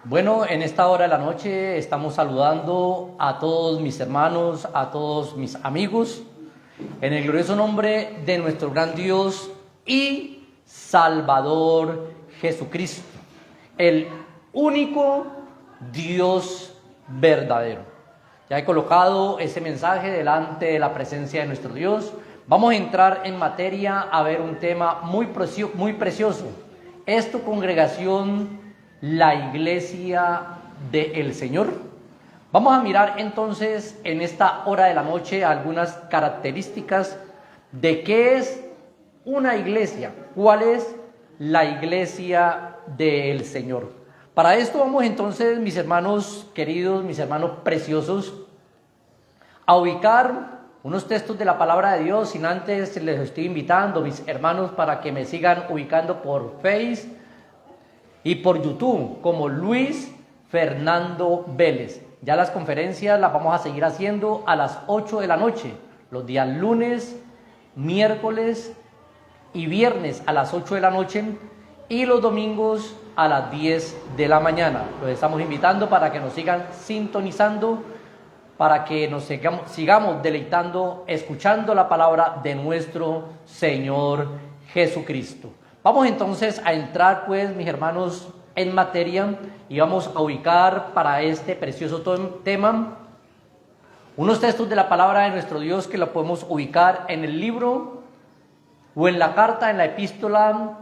Bueno, en esta hora de la noche estamos saludando a todos mis hermanos, a todos mis amigos, en el glorioso nombre de nuestro gran Dios y Salvador Jesucristo, el único Dios verdadero. Ya he colocado ese mensaje delante de la presencia de nuestro Dios. Vamos a entrar en materia a ver un tema muy precioso. ¿Es tu congregación la iglesia del Señor? Vamos a mirar entonces en esta hora de la noche algunas características de qué es una iglesia, cuál es la iglesia del Señor. Para esto vamos entonces, mis hermanos queridos, mis hermanos preciosos, a ubicar unos textos de la palabra de Dios. Sin antes les estoy invitando, mis hermanos, para que me sigan ubicando por Face y por YouTube como Luis Fernando Vélez. Ya las conferencias las vamos a seguir haciendo a las 8 de la noche, los días lunes, miércoles y viernes a las 8 de la noche y los domingos a las 10 de la mañana. Los estamos invitando para que nos sigan sintonizando, para que nos sigamos deleitando, escuchando la palabra de nuestro Señor Jesucristo. Vamos entonces a entrar, pues, mis hermanos, en materia y vamos a ubicar para este precioso tema unos textos de la palabra de nuestro Dios que lo podemos ubicar en el libro o en la carta, en la epístola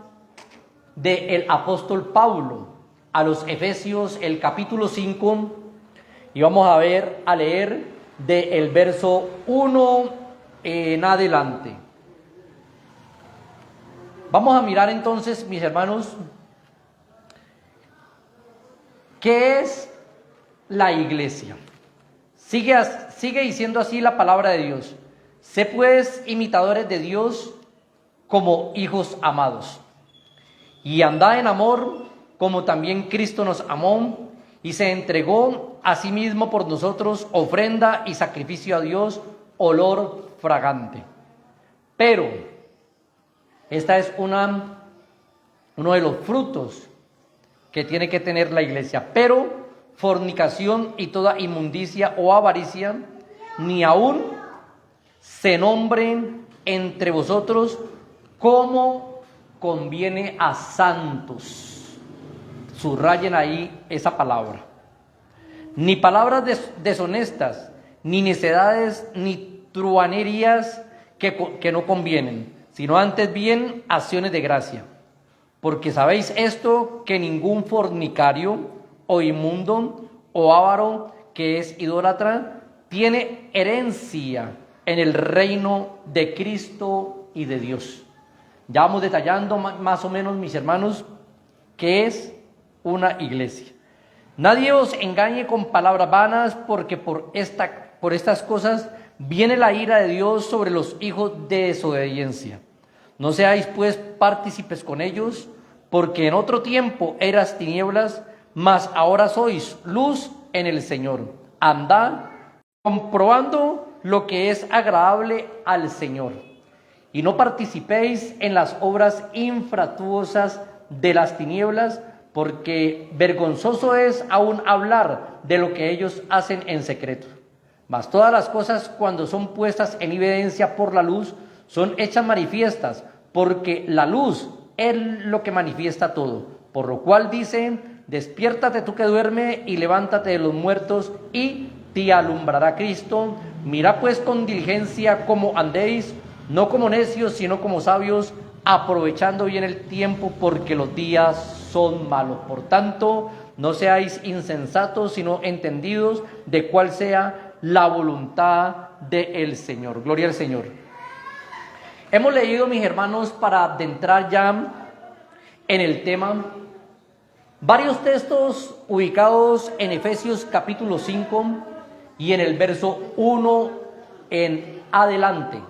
del apóstol Pablo a los Efesios, el capítulo 5, y vamos a leer del verso 1 en adelante. Vamos a mirar entonces, mis hermanos, ¿qué es la iglesia? Sigue diciendo así la palabra de Dios. Sé pues imitadores de Dios como hijos amados, y andad en amor como también Cristo nos amó y se entregó a sí mismo por nosotros, ofrenda y sacrificio a Dios, olor fragante. Pero esta es uno de los frutos que tiene que tener la iglesia. Pero fornicación y toda inmundicia o avaricia, ni aún se nombren entre vosotros como conviene a santos. Subrayen ahí esa palabra. Ni palabras deshonestas, ni necedades, ni truhanerías que no convienen, sino antes bien acciones de gracia. Porque sabéis esto, que ningún fornicario o inmundo o avaro que es idólatra tiene herencia en el reino de Cristo y de Dios. Ya vamos detallando más o menos, mis hermanos, qué es una iglesia. Nadie os engañe con palabras vanas, porque por estas cosas viene la ira de Dios sobre los hijos de desobediencia. No seáis pues partícipes con ellos, porque en otro tiempo eras tinieblas, mas ahora sois luz en el Señor. Andad comprobando lo que es agradable al Señor, y no participéis en las obras infractuosas de las tinieblas, porque vergonzoso es aún hablar de lo que ellos hacen en secreto. Mas todas las cosas, cuando son puestas en evidencia por la luz, son hechas manifiestas, porque la luz es lo que manifiesta todo. Por lo cual dicen: despiértate tú que duermes, y levántate de los muertos, y te alumbrará Cristo. Mirad pues con diligencia cómo andéis, no como necios, sino como sabios, aprovechando bien el tiempo, porque los días son malos. Por tanto, no seáis insensatos, sino entendidos de cuál sea la voluntad del Señor. Gloria al Señor. Hemos leído, mis hermanos, para adentrar ya en el tema, varios textos ubicados en Efesios capítulo 5 y en el verso 1 en adelante,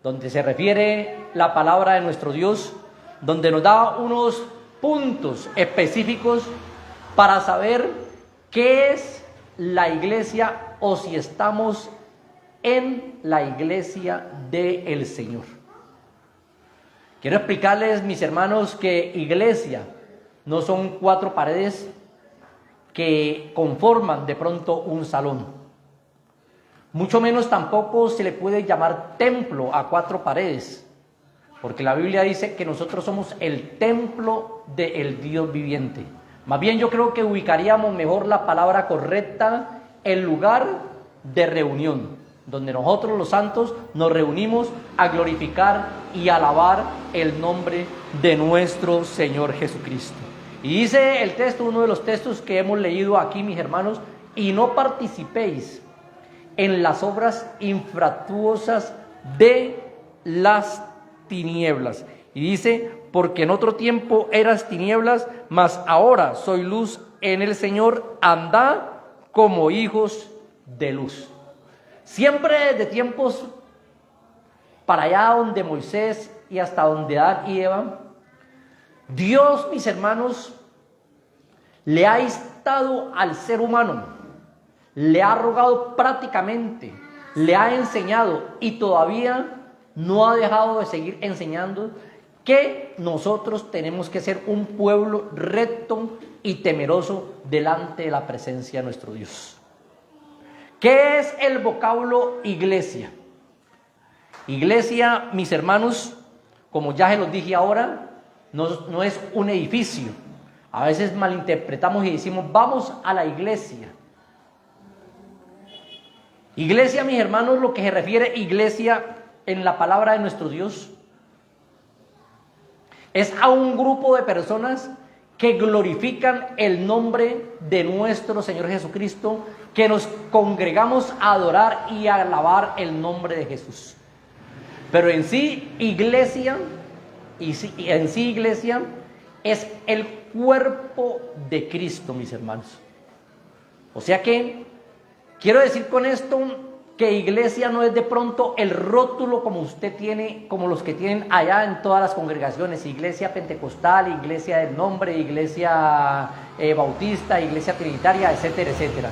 donde se refiere la palabra de nuestro Dios, donde nos da unos puntos específicos para saber qué es la iglesia, o si estamos en la iglesia del Señor. Quiero explicarles, mis hermanos, que iglesia no son 4 paredes que conforman de pronto un salón. Mucho menos tampoco se le puede llamar templo a cuatro paredes, porque la Biblia dice que nosotros somos el templo del Dios viviente. Más bien yo creo que ubicaríamos mejor la palabra correcta, el lugar de reunión, donde nosotros los santos nos reunimos a glorificar y alabar el nombre de nuestro Señor Jesucristo. Y dice el texto, uno de los textos que hemos leído aquí, mis hermanos, y no participéis en las obras infructuosas de las tinieblas. Y dice, porque en otro tiempo eras tinieblas, mas ahora soy luz en el Señor, andad como hijos de luz. Siempre de tiempos para allá donde Moisés y hasta donde Adán y Eva, Dios, mis hermanos, le ha instado al ser humano, le ha rogado prácticamente, le ha enseñado y todavía no ha dejado de seguir enseñando que nosotros tenemos que ser un pueblo recto y temeroso delante de la presencia de nuestro Dios. ¿Qué es el vocablo iglesia? Iglesia, mis hermanos, como ya se los dije ahora, no es un edificio. A veces malinterpretamos y decimos, vamos a la iglesia. Iglesia, mis hermanos, lo que se refiere iglesia en la palabra de nuestro Dios, es a un grupo de personas que glorifican el nombre de nuestro Señor Jesucristo, que nos congregamos a adorar y a alabar el nombre de Jesús. Pero en sí, iglesia, iglesia es el cuerpo de Cristo, mis hermanos. O sea que, quiero decir con esto que iglesia no es de pronto el rótulo como usted tiene, como los que tienen allá en todas las congregaciones, iglesia pentecostal, iglesia del nombre, iglesia bautista, iglesia trinitaria, etcétera, etcétera.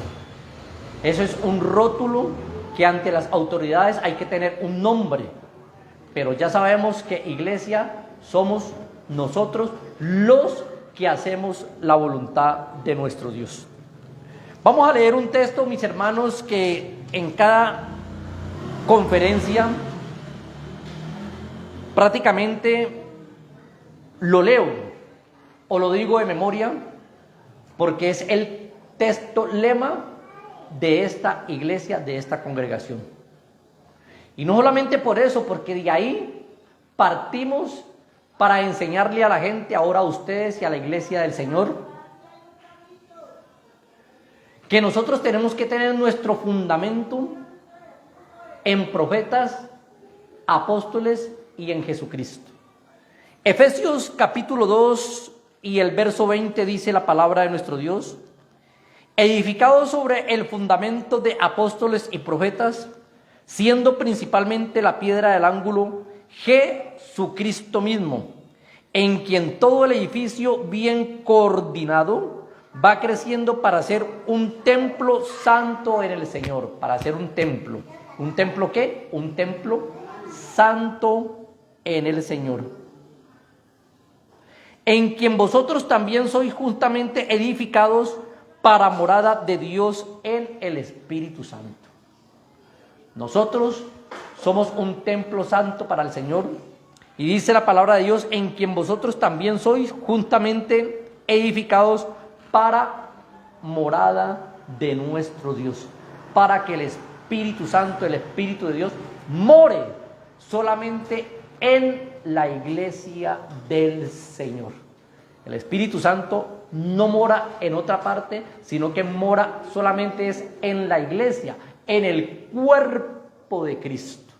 Eso es un rótulo que ante las autoridades hay que tener un nombre, pero ya sabemos que iglesia somos nosotros los que hacemos la voluntad de nuestro Dios. Vamos a leer un texto, mis hermanos, que en cada conferencia prácticamente lo leo o lo digo de memoria, porque es el texto lema de esta iglesia, de esta congregación. Y no solamente por eso, porque de ahí partimos para enseñarle a la gente, ahora a ustedes y a la iglesia del Señor, que nosotros tenemos que tener nuestro fundamento en profetas, apóstoles y en Jesucristo. Efesios capítulo 2 y el verso 20 dice la palabra de nuestro Dios: edificados sobre el fundamento de apóstoles y profetas, siendo principalmente la piedra del ángulo Jesucristo mismo, en quien todo el edificio bien coordinado va creciendo para ser un templo santo en el Señor, para ser un templo. ¿Un templo qué? Un templo santo en el Señor. En quien vosotros también sois juntamente edificados para morada de Dios en el Espíritu Santo. Nosotros somos un templo santo para el Señor. Y dice la palabra de Dios, en quien vosotros también sois juntamente edificados para morada de nuestro Dios, para que el Espíritu Santo, el Espíritu de Dios, more solamente en la iglesia del Señor. El Espíritu Santo no mora en otra parte, sino que mora solamente es en la iglesia, en el cuerpo de Cristo.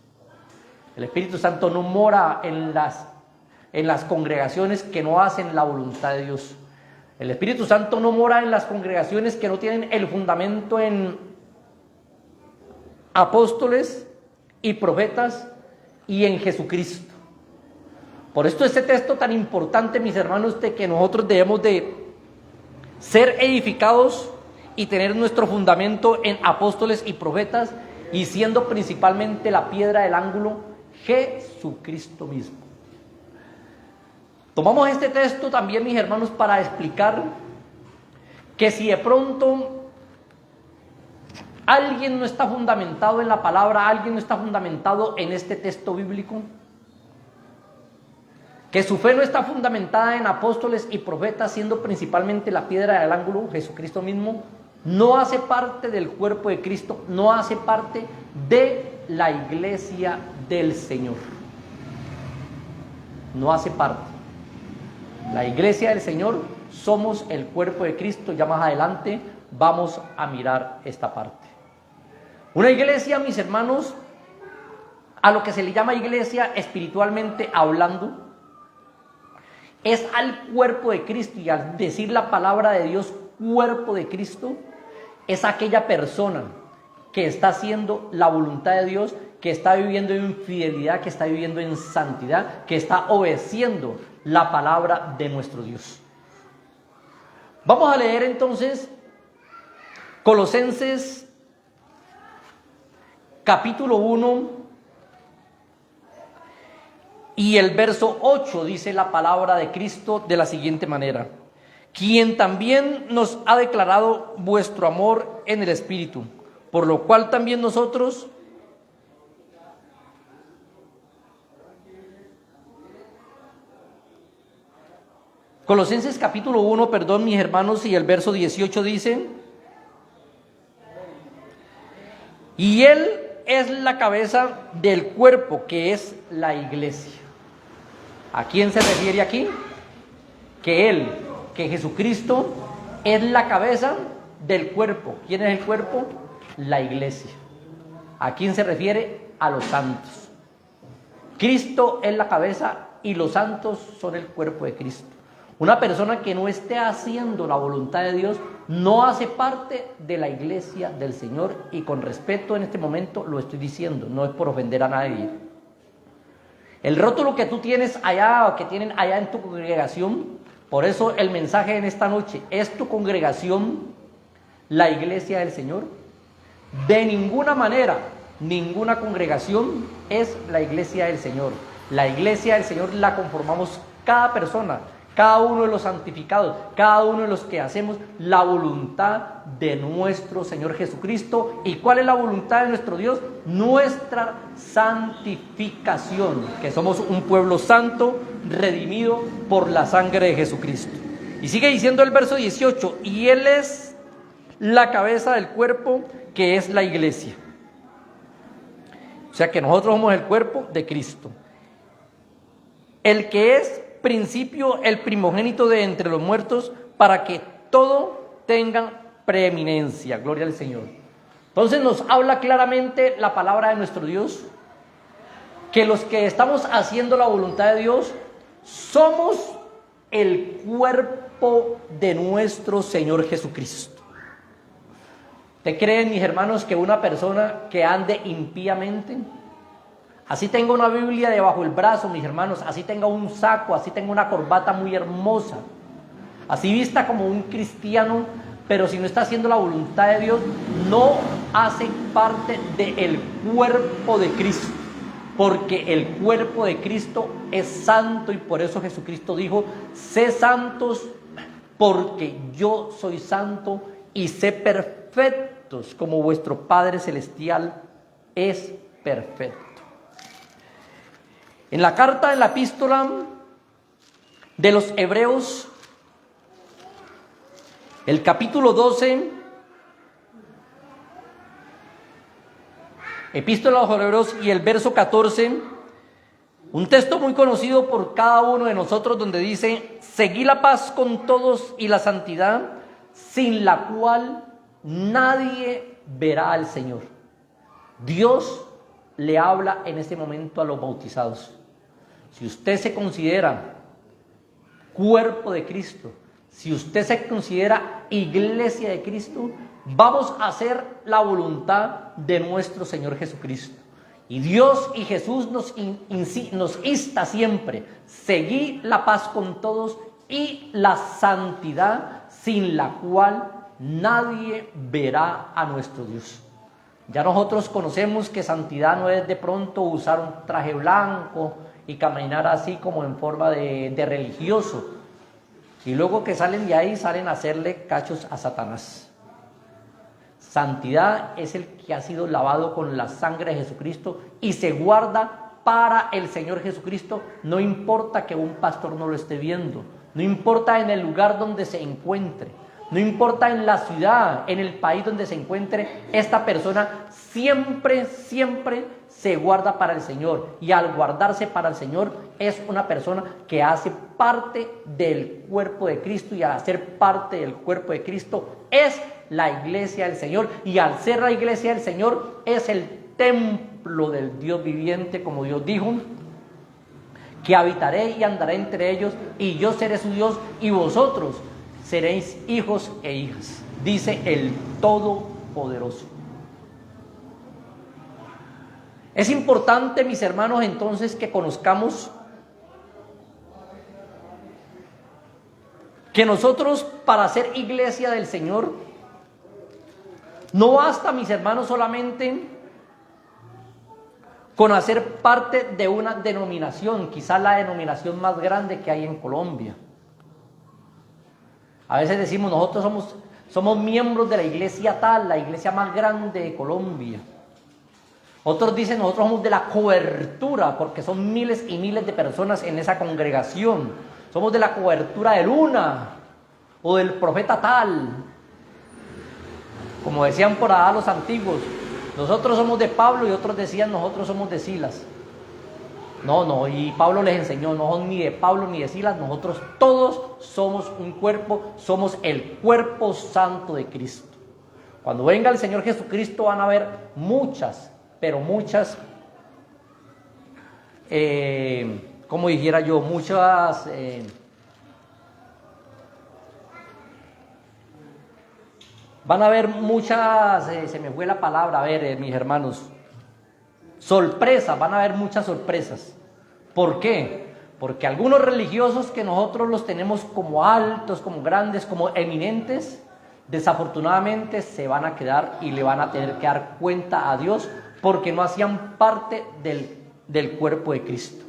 El Espíritu Santo no mora en las congregaciones que no hacen la voluntad de Dios. El Espíritu Santo no mora en las congregaciones que no tienen el fundamento en apóstoles y profetas y en Jesucristo. Por esto este texto tan importante, mis hermanos, de que nosotros debemos de ser edificados y tener nuestro fundamento en apóstoles y profetas, y siendo principalmente la piedra del ángulo Jesucristo mismo. Tomamos este texto también, mis hermanos, para explicar que si de pronto alguien no está fundamentado en la palabra, alguien no está fundamentado en este texto bíblico, que su fe no está fundamentada en apóstoles y profetas, siendo principalmente la piedra del ángulo Jesucristo mismo, no hace parte del cuerpo de Cristo, no hace parte de la iglesia del Señor. No hace parte. La iglesia del Señor somos el cuerpo de Cristo. Ya más adelante vamos a mirar esta parte. Una iglesia, mis hermanos, a lo que se le llama iglesia espiritualmente hablando, es al cuerpo de Cristo. Y al decir la palabra de Dios, cuerpo de Cristo, es aquella persona que está haciendo la voluntad de Dios, que está viviendo en fidelidad, que está viviendo en santidad, que está obedeciendo la palabra de nuestro Dios. Vamos a leer entonces Colosenses capítulo 1 y el verso 8. Dice la palabra de Cristo de la siguiente manera: quien también nos ha declarado vuestro amor en el Espíritu, por lo cual también nosotros, Colosenses capítulo 1, perdón, mis hermanos, y el verso 18 dice: y Él es la cabeza del cuerpo, que es la iglesia. ¿A quién se refiere aquí? Que Él, que Jesucristo es la cabeza del cuerpo. ¿Quién es el cuerpo? La iglesia. ¿A quién se refiere? A los santos. Cristo es la cabeza y los santos son el cuerpo de Cristo. Una persona que no esté haciendo la voluntad de Dios no hace parte de la iglesia del Señor, y con respeto en este momento lo estoy diciendo, no es por ofender a nadie. El rótulo que tú tienes allá o que tienen allá en tu congregación, por eso el mensaje en esta noche: ¿es tu congregación la iglesia del Señor? De ninguna manera, ninguna congregación es la iglesia del Señor. La iglesia del Señor la conformamos cada persona, cada uno de los santificados, cada uno de los que hacemos la voluntad de nuestro Señor Jesucristo. ¿Y cuál es la voluntad de nuestro Dios? Nuestra santificación, que somos un pueblo santo, redimido por la sangre de Jesucristo. Y sigue diciendo el verso 18: y Él es la cabeza del cuerpo, que es la iglesia. O sea que nosotros somos el cuerpo de Cristo, el que es principio, el primogénito de entre los muertos, para que todo tenga preeminencia. Gloria al Señor. Entonces nos habla claramente la palabra de nuestro Dios, que los que estamos haciendo la voluntad de Dios somos el cuerpo de nuestro Señor Jesucristo. ¿Te creen, mis hermanos, que una persona que ande impíamente, así tenga una Biblia debajo del brazo, mis hermanos, así tenga un saco, así tenga una corbata muy hermosa, así vista como un cristiano, pero si no está haciendo la voluntad de Dios, no hace parte del cuerpo de Cristo? Porque el cuerpo de Cristo es santo, y por eso Jesucristo dijo: sé santos porque yo soy santo, y sé perfectos como vuestro Padre Celestial es perfecto. En la carta, en la epístola de los Hebreos, el capítulo 12, epístola de los Hebreos y el verso 14, un texto muy conocido por cada uno de nosotros, donde dice: seguid la paz con todos y la santidad, sin la cual nadie verá al Señor. Dios le habla en este momento a los bautizados. Si usted se considera cuerpo de Cristo, si usted se considera iglesia de Cristo, vamos a hacer la voluntad de nuestro Señor Jesucristo. Y Dios y Jesús nos insta siempre: seguid la paz con todos y la santidad, sin la cual nadie verá a nuestro Dios. Ya nosotros conocemos que santidad no es de pronto usar un traje blanco y caminar así como en forma de religioso. Y luego que salen de ahí, salen a hacerle cachos a Satanás. Santidad es el que ha sido lavado con la sangre de Jesucristo y se guarda para el Señor Jesucristo. No importa que un pastor no lo esté viendo, no importa en el lugar donde se encuentre, no importa en la ciudad, en el país donde se encuentre, esta persona siempre se guarda para el Señor. Y al guardarse para el Señor es una persona que hace parte del cuerpo de Cristo, y al hacer parte del cuerpo de Cristo es la iglesia del Señor, y al ser la iglesia del Señor es el templo del Dios viviente, como Dios dijo, que habitaré y andaré entre ellos, y yo seré su Dios, y vosotros seréis hijos e hijas, dice el Todopoderoso. Es importante, mis hermanos, entonces, que conozcamos que nosotros, para ser iglesia del Señor, no basta, mis hermanos, solamente con hacer parte de una denominación, quizás la denominación más grande que hay en Colombia. A veces decimos, nosotros somos miembros de la iglesia tal, la iglesia más grande de Colombia. Otros dicen, nosotros somos de la cobertura, porque son miles y miles de personas en esa congregación. Somos de la cobertura de Luna o del profeta tal. Como decían por allá los antiguos, nosotros somos de Pablo, y otros decían, nosotros somos de Silas. No, y Pablo les enseñó, no son ni de Pablo ni de Silas, nosotros todos somos un cuerpo, somos el cuerpo santo de Cristo. Cuando venga el Señor Jesucristo van a haber muchas, pero muchas, como dijera yo, muchas, van a haber muchas, se me fue la palabra, a ver, mis hermanos, sorpresas, van a haber muchas sorpresas. ¿Por qué? Porque algunos religiosos que nosotros los tenemos como altos, como grandes, como eminentes, desafortunadamente se van a quedar y le van a tener que dar cuenta a Dios, porque no hacían parte del cuerpo de Cristo.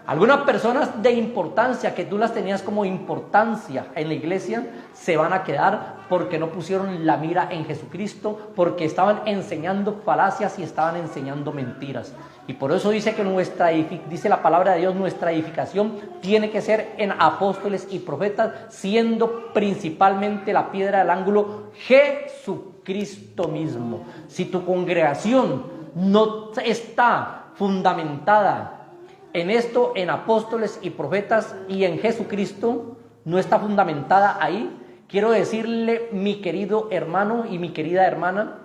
Algunas personas de importancia, que tú las tenías como importancia en la iglesia, se van a quedar porque no pusieron la mira en Jesucristo, porque estaban enseñando falacias y estaban enseñando mentiras. Y por eso dice que dice la palabra de Dios, nuestra edificación tiene que ser en apóstoles y profetas, siendo principalmente la piedra del ángulo Jesucristo mismo. Si tu congregación no está fundamentada en esto, en apóstoles y profetas y en Jesucristo, no está fundamentada ahí, quiero decirle, mi querido hermano y mi querida hermana,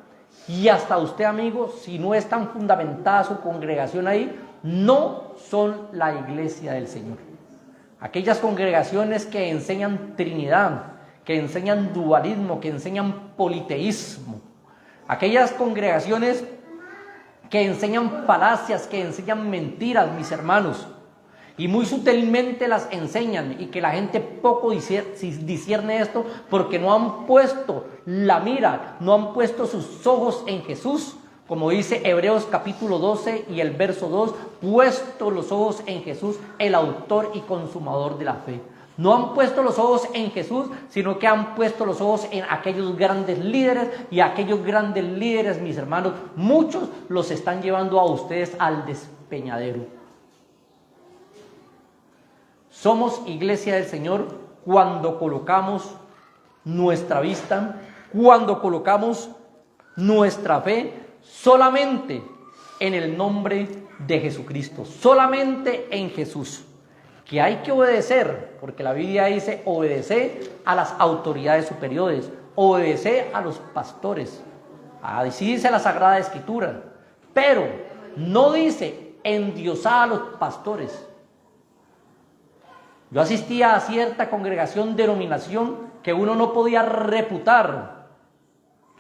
y hasta usted, amigo, si no es tan fundamentada su congregación ahí, no son la iglesia del Señor. Aquellas congregaciones que enseñan Trinidad, que enseñan dualismo, que enseñan politeísmo, aquellas congregaciones que enseñan falacias, que enseñan mentiras, mis hermanos, y muy sutilmente las enseñan, y que la gente poco discierne esto, porque no han puesto la mira, no han puesto sus ojos en Jesús, como dice Hebreos capítulo 12 y el verso 2, puesto los ojos en Jesús, el autor y consumador de la fe. No han puesto los ojos en Jesús, sino que han puesto los ojos en aquellos grandes líderes, y aquellos grandes líderes, mis hermanos, muchos los están llevando a ustedes al despeñadero. Somos iglesia del Señor cuando colocamos nuestra vista, cuando colocamos nuestra fe solamente en el nombre de Jesucristo, solamente en Jesús. Que hay que obedecer, porque la Biblia dice obedecer a las autoridades superiores, obedecer a los pastores, así dice la Sagrada Escritura, pero no dice endiosar a los pastores. Yo asistía a cierta congregación, denominación, que uno no podía reputar,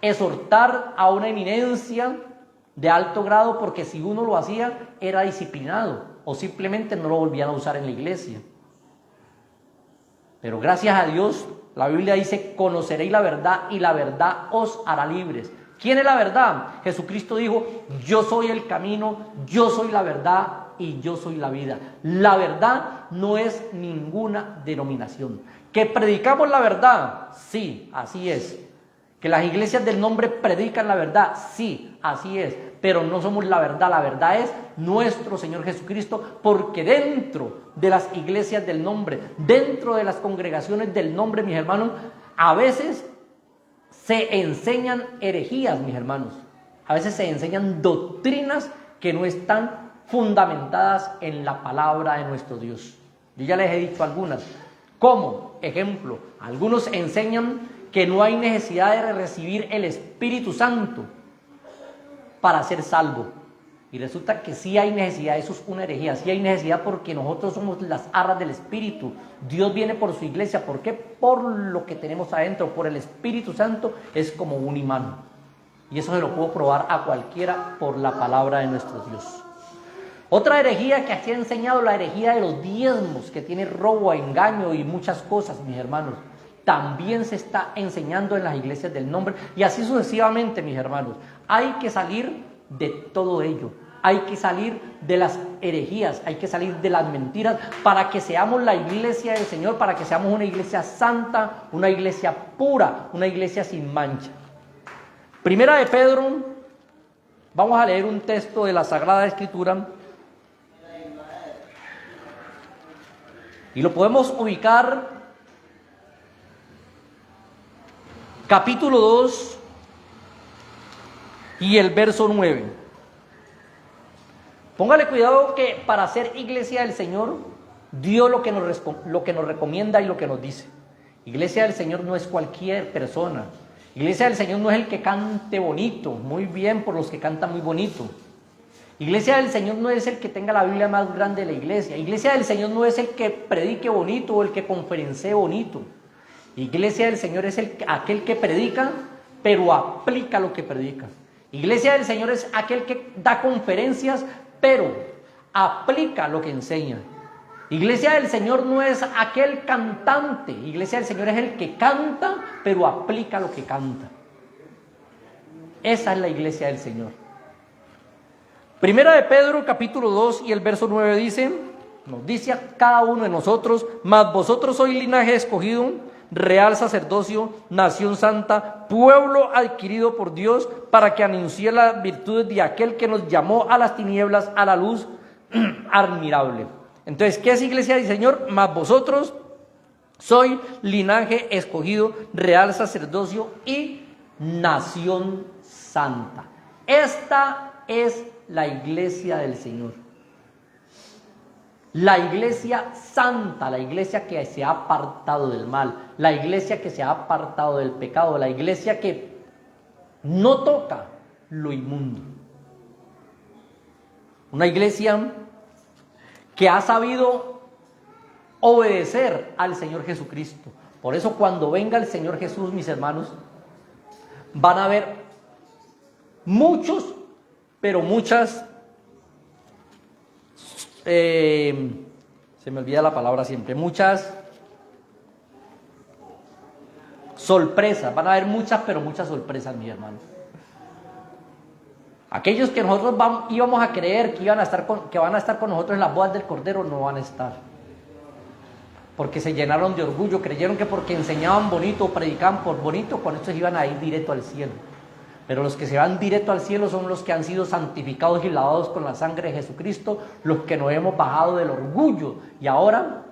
exhortar a una eminencia de alto grado, porque si uno lo hacía era disciplinado, o simplemente no lo volvían a usar en la iglesia. Pero gracias a Dios, la Biblia dice, conoceréis la verdad y la verdad os hará libres. ¿Quién es la verdad? Jesucristo dijo, yo soy el camino, yo soy la verdad y yo soy la vida. La verdad no es ninguna denominación. ¿Que predicamos la verdad? Sí, así es. ¿Que las iglesias del nombre predican la verdad? Sí, así es. Pero no somos la verdad es nuestro Señor Jesucristo, porque dentro de las iglesias del nombre, dentro de las congregaciones del nombre, mis hermanos, a veces se enseñan herejías, mis hermanos. A veces se enseñan doctrinas que no están fundamentadas en la palabra de nuestro Dios. Yo ya les he dicho algunas. Como ejemplo, algunos enseñan que no hay necesidad de recibir el Espíritu Santo para ser salvo. Y resulta que sí hay necesidad, eso es una herejía, sí hay necesidad porque nosotros somos las arras del Espíritu. Dios viene por su iglesia, ¿por qué? Por lo que tenemos adentro, por el Espíritu Santo, es como un imán. Y eso se lo puedo probar a cualquiera por la palabra de nuestro Dios. Otra herejía que aquí ha enseñado, la herejía de los diezmos, que tiene robo, engaño y muchas cosas, mis hermanos. También se está enseñando en las iglesias del nombre y así sucesivamente, mis hermanos. Hay que salir de todo ello. Hay que salir de las herejías, hay que salir de las mentiras para que seamos la iglesia del Señor, para que seamos una iglesia santa, una iglesia pura, una iglesia sin mancha. Primera de Pedro, vamos a leer un texto de la Sagrada Escritura y lo podemos ubicar capítulo 2 y el verso 9. Póngale cuidado que para ser iglesia del Señor, Dios lo que nos recomienda y lo que nos dice. Iglesia del Señor no es cualquier persona. Iglesia del Señor no es el que cante bonito, muy bien por los que cantan muy bonito. Iglesia del Señor no es el que tenga la Biblia más grande de la iglesia. Iglesia del Señor no es el que predique bonito o el que conferencie bonito. Iglesia del Señor es aquel que predica, pero aplica lo que predica. Iglesia del Señor es aquel que da conferencias, pero aplica lo que enseña. Iglesia del Señor no es aquel cantante. Iglesia del Señor es el que canta, pero aplica lo que canta. Esa es la iglesia del Señor. Primera de Pedro, capítulo 2 y el verso 9 dice, nos dice a cada uno de nosotros, mas vosotros sois linaje escogido, real sacerdocio, nación santa, pueblo adquirido por Dios, para que anuncie las virtudes de aquel que nos llamó a las tinieblas, a la luz admirable. Entonces, ¿qué es iglesia del Señor? Mas vosotros sois linaje escogido, real sacerdocio y nación santa. Esta es la iglesia del Señor. La iglesia santa, la iglesia que se ha apartado del mal, la iglesia que se ha apartado del pecado, la iglesia que no toca lo inmundo. Una iglesia que ha sabido obedecer al Señor Jesucristo. Por eso cuando venga el Señor Jesús, mis hermanos, van a haber muchos, pero muchas se me olvida la palabra siempre, muchas sorpresas, van a haber muchas, pero muchas sorpresas, mis hermanos. Aquellos que nosotros íbamos a creer que van a estar con nosotros en las bodas del Cordero, no van a estar. Porque se llenaron de orgullo, creyeron que porque enseñaban bonito, predicaban por bonito, con esto iban a ir directo al cielo. Pero los que se van directo al cielo son los que han sido santificados y lavados con la sangre de Jesucristo, los que nos hemos bajado del orgullo y ahora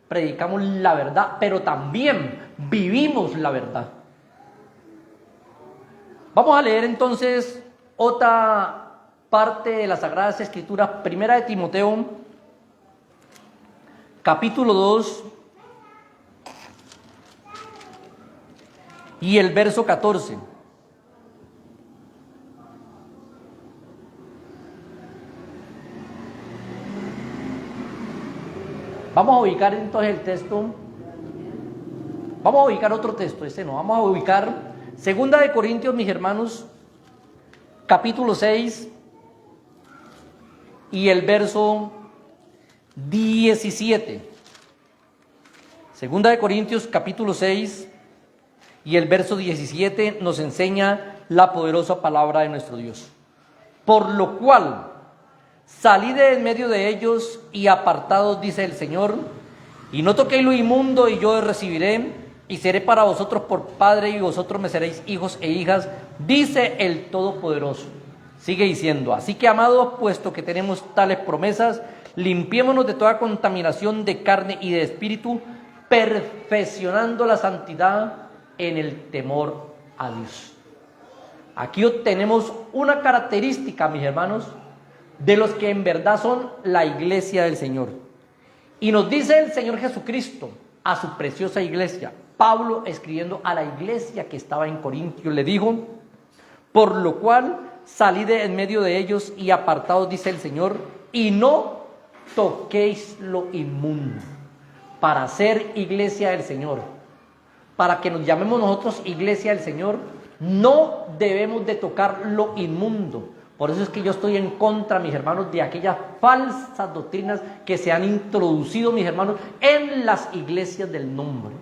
predicamos la verdad, pero también vivimos la verdad. Vamos a leer entonces otra parte de las Sagradas Escrituras, Primera de Timoteo, capítulo 2 y el verso 14. Vamos a ubicar entonces el texto. Vamos a ubicar otro texto, no. Vamos a ubicar Segunda de Corintios, mis hermanos, capítulo 6 y el verso 17. Segunda de Corintios, capítulo 6 y el verso 17 nos enseña la poderosa palabra de nuestro Dios. Por lo cual, salid de en medio de ellos y apartados, dice el Señor, Y no toquéis lo inmundo, y yo recibiré, y seré para vosotros por padre, y vosotros me seréis hijos e hijas, dice el Todopoderoso. Sigue diciendo, así que amados, puesto que tenemos tales promesas, limpiémonos de toda contaminación de carne y de espíritu, perfeccionando la santidad en el temor a Dios. Aquí obtenemos una característica, mis hermanos, de los que en verdad son la iglesia del Señor. Y nos dice el Señor Jesucristo a su preciosa iglesia. Pablo, escribiendo a la iglesia que estaba en Corintios, le dijo, por lo cual salid de en medio de ellos y apartaos, dice el Señor, y no toquéis lo inmundo. Para ser iglesia del Señor, para que nos llamemos nosotros iglesia del Señor, no debemos de tocar lo inmundo. Por eso es que yo estoy en contra, mis hermanos, de aquellas falsas doctrinas que se han introducido, mis hermanos, en las iglesias del nombre.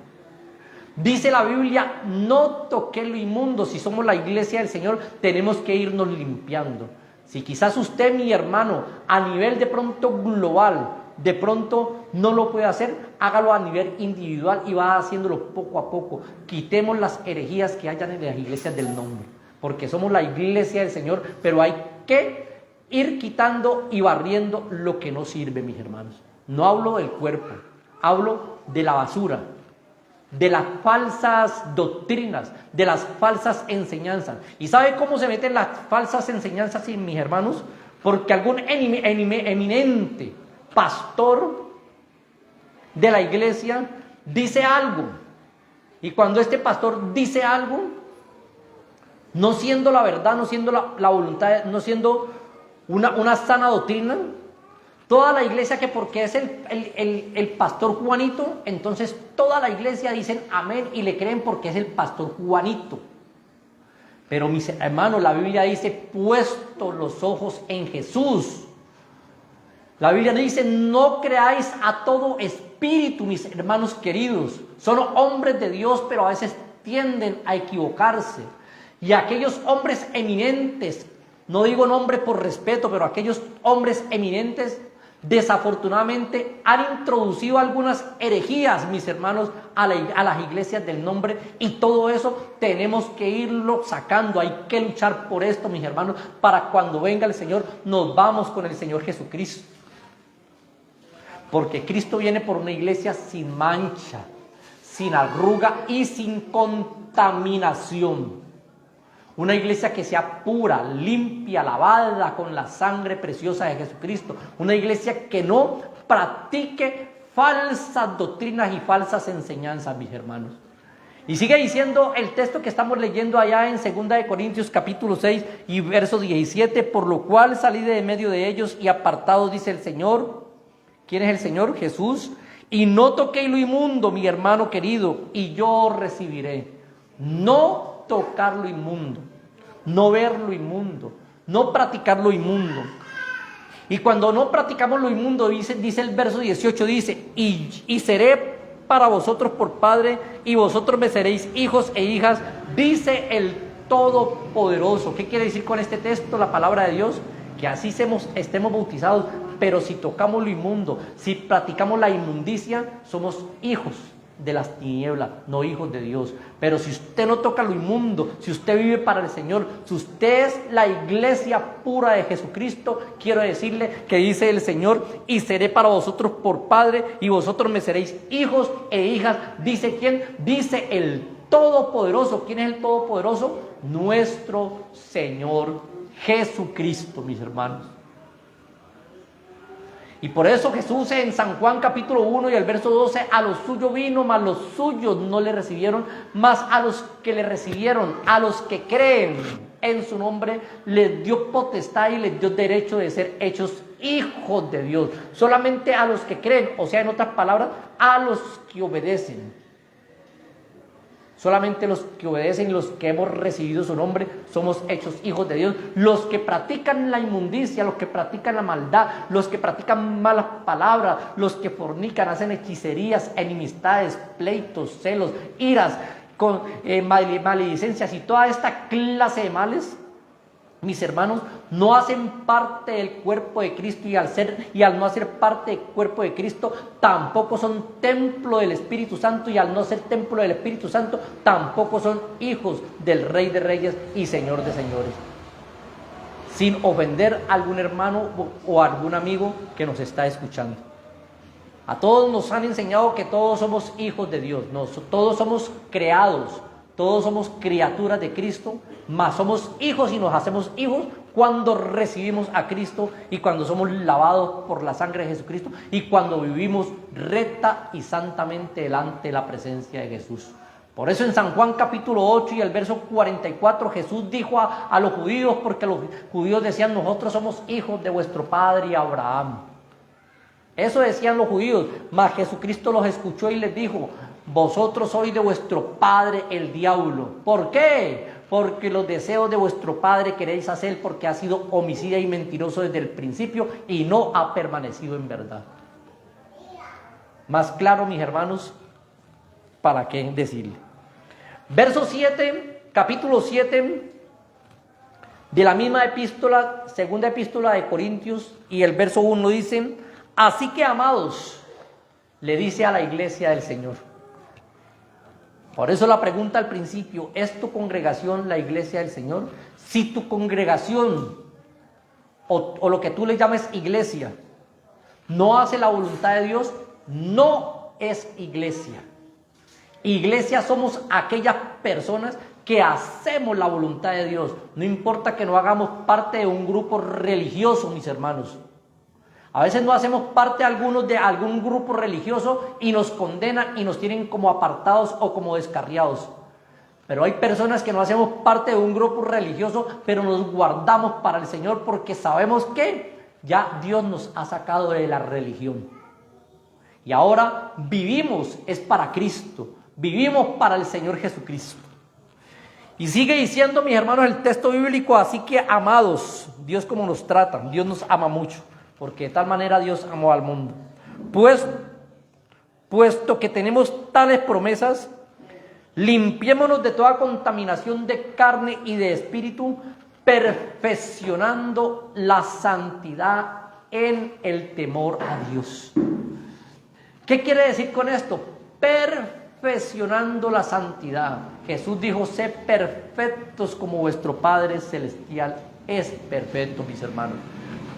Dice la Biblia, no toque lo inmundo. Si somos la iglesia del Señor, tenemos que irnos limpiando. Si quizás usted, mi hermano, a nivel de pronto global, de pronto no lo puede hacer, hágalo a nivel individual y va haciéndolo poco a poco. Quitemos las herejías que hayan en las iglesias del nombre, porque somos la iglesia del Señor, pero hay que ir quitando y barriendo lo que no sirve, mis hermanos. No hablo del cuerpo, hablo de la basura, de las falsas doctrinas, de las falsas enseñanzas. ¿Y sabe cómo se meten las falsas enseñanzas, mis hermanos? Porque algún eminente pastor de la iglesia dice algo, y cuando este pastor dice algo, no siendo la verdad, no siendo la voluntad, no siendo una sana doctrina, toda la iglesia, que porque es el pastor Juanito, entonces toda la iglesia dicen amén y le creen porque es el pastor Juanito. Pero mis hermanos, la Biblia dice, puesto los ojos en Jesús. La Biblia dice, no creáis a todo espíritu, mis hermanos queridos. Son hombres de Dios, pero a veces tienden a equivocarse. Y aquellos hombres eminentes, no digo nombre por respeto, pero aquellos hombres eminentes, desafortunadamente han introducido algunas herejías, mis hermanos, a las iglesias del nombre, y todo eso tenemos que irlo sacando. Hay que luchar por esto, mis hermanos, para cuando venga el Señor, nos vamos con el Señor Jesucristo. Porque Cristo viene por una iglesia sin mancha, sin arruga y sin contaminación. Una iglesia que sea pura, limpia, lavada con la sangre preciosa de Jesucristo. Una iglesia que no practique falsas doctrinas y falsas enseñanzas, mis hermanos. Y sigue diciendo el texto que estamos leyendo allá en 2 Corintios capítulo 6 y verso 17. Por lo cual salid de medio de ellos y apartados, dice el Señor. ¿Quién es el Señor? Jesús. Y no toquéis lo inmundo, mi hermano querido, y yo recibiré. No tocar lo inmundo, no ver lo inmundo, no practicar lo inmundo. Y cuando no practicamos lo inmundo, dice el verso 18, dice, y seré para vosotros por padre, y vosotros me seréis hijos e hijas, dice el Todopoderoso. ¿Qué quiere decir con este texto la palabra de Dios? Que así estemos bautizados, pero si tocamos lo inmundo, si practicamos la inmundicia, somos hijos de las tinieblas, no hijos de Dios. Pero si usted no toca lo inmundo, si usted vive para el Señor, si usted es la iglesia pura de Jesucristo, quiero decirle que dice el Señor, y seré para vosotros por padre, y vosotros me seréis hijos e hijas. ¿Dice quién? Dice el Todopoderoso. ¿Quién es el Todopoderoso? Nuestro Señor Jesucristo, mis hermanos. Y por eso Jesús en San Juan capítulo 1 y el verso 12, a los suyos vino, mas los suyos no le recibieron, mas a los que le recibieron, a los que creen en su nombre, les dio potestad y les dio derecho de ser hechos hijos de Dios. Solamente a los que creen, o sea, en otras palabras, a los que obedecen. Solamente los que obedecen y los que hemos recibido su nombre somos hechos hijos de Dios. Los que practican la inmundicia, los que practican la maldad, los que practican malas palabras, los que fornican, hacen hechicerías, enemistades, pleitos, celos, iras, con maledicencias y toda esta clase de males, mis hermanos, no hacen parte del cuerpo de Cristo, y al no hacer parte del cuerpo de Cristo, tampoco son templo del Espíritu Santo, y al no ser templo del Espíritu Santo, tampoco son hijos del Rey de Reyes y Señor de Señores. Sin ofender a algún hermano o a algún amigo que nos está escuchando. A todos nos han enseñado que todos somos hijos de Dios, todos somos creados, todos somos criaturas de Cristo, mas somos hijos y nos hacemos hijos cuando recibimos a Cristo y cuando somos lavados por la sangre de Jesucristo y cuando vivimos recta y santamente delante de la presencia de Jesús. Por eso en San Juan capítulo 8 y el verso 44 Jesús dijo a los judíos, porque los judíos decían: nosotros somos hijos de vuestro padre Abraham. Eso decían los judíos, mas Jesucristo los escuchó y les dijo: vosotros sois de vuestro padre el diablo. ¿Por qué? Porque los deseos de vuestro padre queréis hacer, porque ha sido homicida y mentiroso desde el principio y no ha permanecido en verdad. Más claro, mis hermanos, ¿para qué decirle? Verso 7, capítulo 7 de la misma epístola, segunda epístola de Corintios, y el verso 1 dice: así que, amados, le dice a la iglesia del Señor. Por eso la pregunta al principio: ¿es tu congregación la iglesia del Señor? Si tu congregación o lo que tú le llames iglesia no hace la voluntad de Dios, no es iglesia. Iglesia somos aquellas personas que hacemos la voluntad de Dios. No importa que no hagamos parte de un grupo religioso, mis hermanos. A veces no hacemos parte algunos de algún grupo religioso y nos condenan y nos tienen como apartados o como descarriados. Pero hay personas que no hacemos parte de un grupo religioso, pero nos guardamos para el Señor porque sabemos que ya Dios nos ha sacado de la religión. Y ahora vivimos es para Cristo, vivimos para el Señor Jesucristo. Y sigue diciendo, mis hermanos, el texto bíblico: así que, amados, Dios como nos trata, Dios nos ama mucho. Porque de tal manera Dios amó al mundo. Puesto que tenemos tales promesas, limpiémonos de toda contaminación de carne y de espíritu, perfeccionando la santidad en el temor a Dios. ¿Qué quiere decir con esto? Perfeccionando la santidad. Jesús dijo: sed perfectos como vuestro Padre Celestial es perfecto, mis hermanos.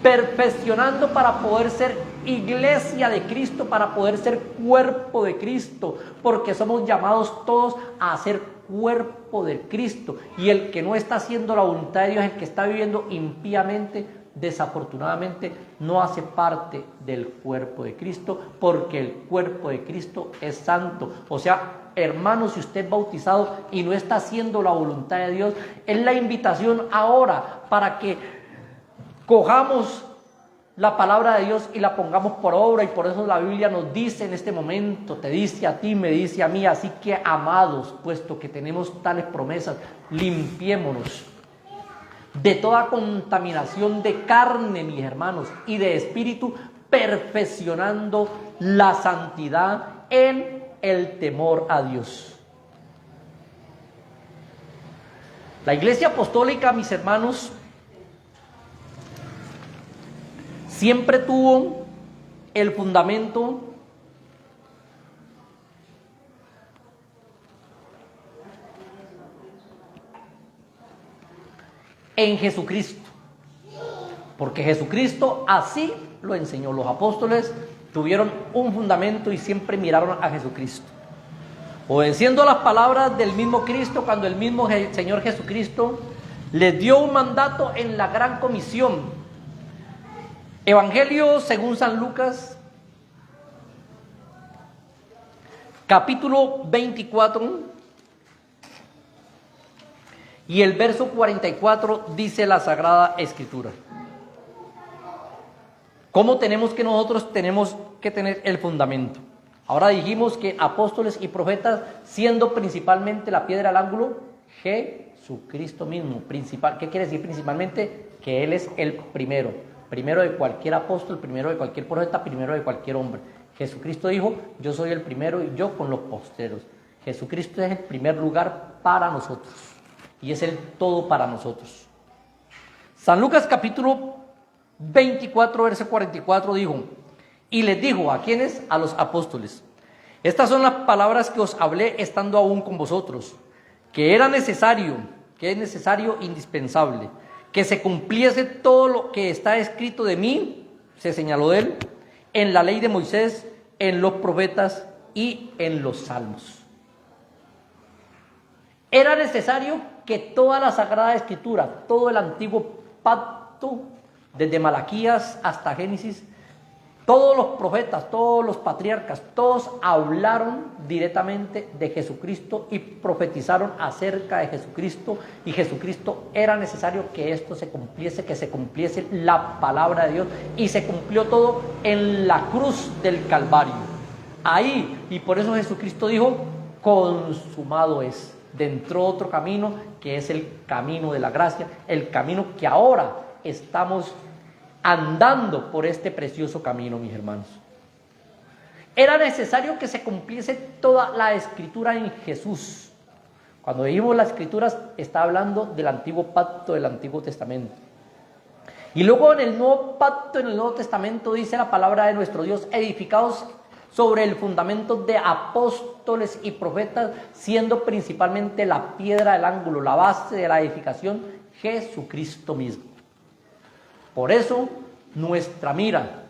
Perfeccionando para poder ser iglesia de Cristo, para poder ser cuerpo de Cristo, porque somos llamados todos a ser cuerpo de Cristo, y el que no está haciendo la voluntad de Dios, el que está viviendo impíamente, desafortunadamente no hace parte del cuerpo de Cristo, porque el cuerpo de Cristo es santo. O sea, hermano, si usted es bautizado y no está haciendo la voluntad de Dios, es la invitación ahora para que cojamos la palabra de Dios y la pongamos por obra. Y por eso la Biblia nos dice en este momento, te dice a ti, me dice a mí: así que, amados, puesto que tenemos tales promesas, limpiémonos de toda contaminación de carne, mis hermanos, y de espíritu, perfeccionando la santidad en el temor a Dios. La Iglesia Apostólica, mis hermanos, siempre tuvo el fundamento en Jesucristo, porque Jesucristo así lo enseñó. Los apóstoles tuvieron un fundamento y siempre miraron a Jesucristo, obedeciendo las palabras del mismo Cristo, cuando el mismo Señor Jesucristo les dio un mandato en la gran comisión. Evangelio según San Lucas, capítulo 24, y el verso 44 dice la Sagrada Escritura. ¿Cómo nosotros tenemos que tener el fundamento? Ahora dijimos que apóstoles y profetas, siendo principalmente la piedra al ángulo, Jesucristo mismo. ¿Qué quiere decir principalmente? Que Él es el primero. Primero de cualquier apóstol, primero de cualquier profeta, primero de cualquier hombre. Jesucristo dijo: yo soy el primero y yo con los posteros. Jesucristo es el primer lugar para nosotros y es el todo para nosotros. San Lucas capítulo 24, verso 44 dijo, y les dijo, ¿a quiénes? A los apóstoles. Estas son las palabras que os hablé estando aún con vosotros, que era necesario, que es necesario, indispensable, que se cumpliese todo lo que está escrito de mí, se señaló de él, en la ley de Moisés, en los profetas y en los salmos. Era necesario que toda la Sagrada Escritura, todo el antiguo pacto, desde Malaquías hasta Génesis, todos los profetas, todos los patriarcas, todos hablaron directamente de Jesucristo y profetizaron acerca de Jesucristo, y Jesucristo era necesario que esto se cumpliese, que se cumpliese la palabra de Dios, y se cumplió todo en la cruz del Calvario. Ahí, y por eso Jesucristo dijo, consumado es. Entró otro camino, que es el camino de la gracia, el camino que ahora estamos andando por este precioso camino, mis hermanos. Era necesario que se cumpliese toda la Escritura en Jesús. Cuando vimos las Escrituras, está hablando del antiguo pacto, del Antiguo Testamento. Y luego en el nuevo pacto, en el Nuevo Testamento, dice la palabra de nuestro Dios, edificados sobre el fundamento de apóstoles y profetas, siendo principalmente la piedra del ángulo, la base de la edificación, Jesucristo mismo. Por eso, nuestra mira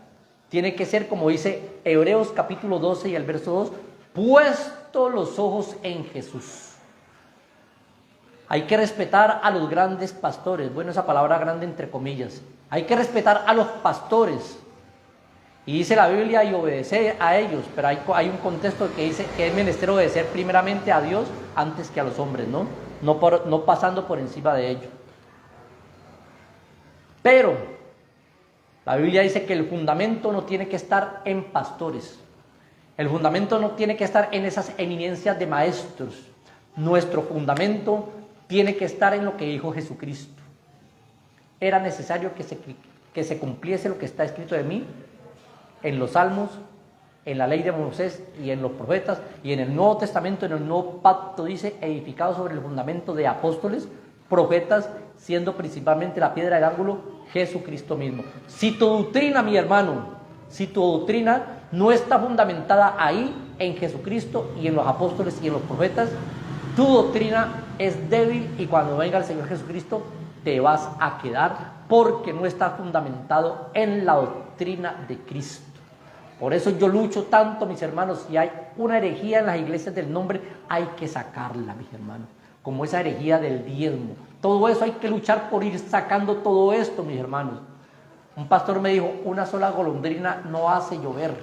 tiene que ser, como dice Hebreos capítulo 12 y el verso 2, puesto los ojos en Jesús. Hay que respetar a los grandes pastores, bueno, esa palabra grande entre comillas. Hay que respetar a los pastores. Y dice la Biblia, y obedecer a ellos, pero hay un contexto que dice que es menester obedecer primeramente a Dios antes que a los hombres, no pasando por encima de ellos. Pero la Biblia dice que el fundamento no tiene que estar en pastores, el fundamento no tiene que estar en esas eminencias de maestros. Nuestro fundamento tiene que estar en lo que dijo Jesucristo. Era necesario que se cumpliese lo que está escrito de mí en los salmos, en la ley de Moisés y en los profetas, y en el Nuevo Testamento, en el Nuevo Pacto dice, edificado sobre el fundamento de apóstoles, profetas, siendo principalmente la piedra del ángulo, Jesucristo mismo. Si tu doctrina, mi hermano, si tu doctrina no está fundamentada ahí, en Jesucristo y en los apóstoles y en los profetas, tu doctrina es débil, y cuando venga el Señor Jesucristo te vas a quedar, porque no está fundamentado en la doctrina de Cristo. Por eso yo lucho tanto, mis hermanos. Si hay una herejía en las iglesias del nombre, hay que sacarla, mis hermanos, como esa herejía del diezmo. Todo eso hay que luchar por ir sacando todo esto, mis hermanos. Un pastor me dijo, una sola golondrina no hace llover,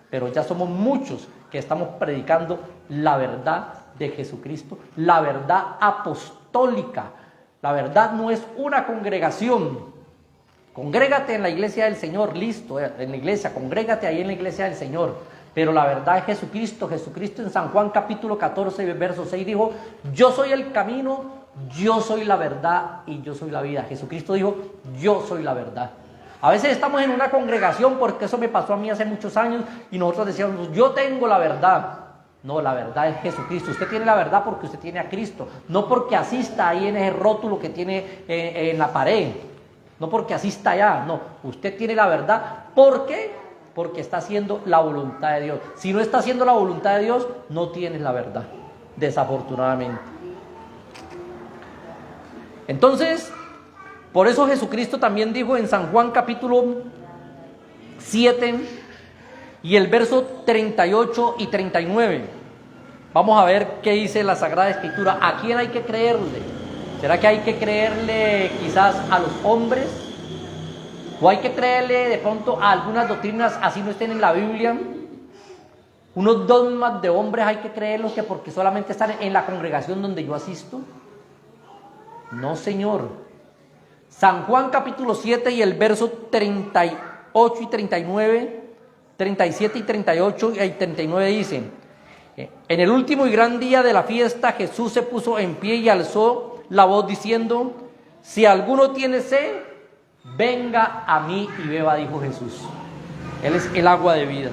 pero ya somos muchos que estamos predicando la verdad de Jesucristo, la verdad apostólica. La verdad no es una congregación. Congrégate en la iglesia del Señor, listo, en la iglesia, congrégate ahí en la iglesia del Señor. Pero la verdad es Jesucristo. Jesucristo en San Juan capítulo 14, verso 6 dijo, yo soy el camino, yo soy la verdad y yo soy la vida. Jesucristo dijo, yo soy la verdad. A veces estamos en una congregación, porque eso me pasó a mí hace muchos años, y nosotros decíamos, yo tengo la verdad. No, la verdad es Jesucristo. Usted tiene la verdad porque usted tiene a Cristo, no porque asista ahí en ese rótulo que tiene en la pared, no porque asista allá, no, usted tiene la verdad. ¿Por qué? Porque está haciendo la voluntad de Dios. Si no está haciendo la voluntad de Dios, no tienes la verdad, desafortunadamente. Entonces, por eso Jesucristo también dijo en San Juan capítulo 7 y el verso 38 y 39. Vamos a ver qué dice la Sagrada Escritura. ¿A quién hay que creerle? ¿Será que hay que creerle quizás a los hombres? ¿O hay que creerle de pronto a algunas doctrinas así no estén en la Biblia? Unos dogmas de hombres hay que creerlos que porque solamente están en la congregación donde yo asisto. No, Señor. San Juan capítulo 7 y el verso 38 y 39, 37 y 38 y 39 dicen: en el último y gran día de la fiesta, Jesús se puso en pie y alzó la voz diciendo: si alguno tiene sed, venga a mí y beba, dijo Jesús. Él es el agua de vida.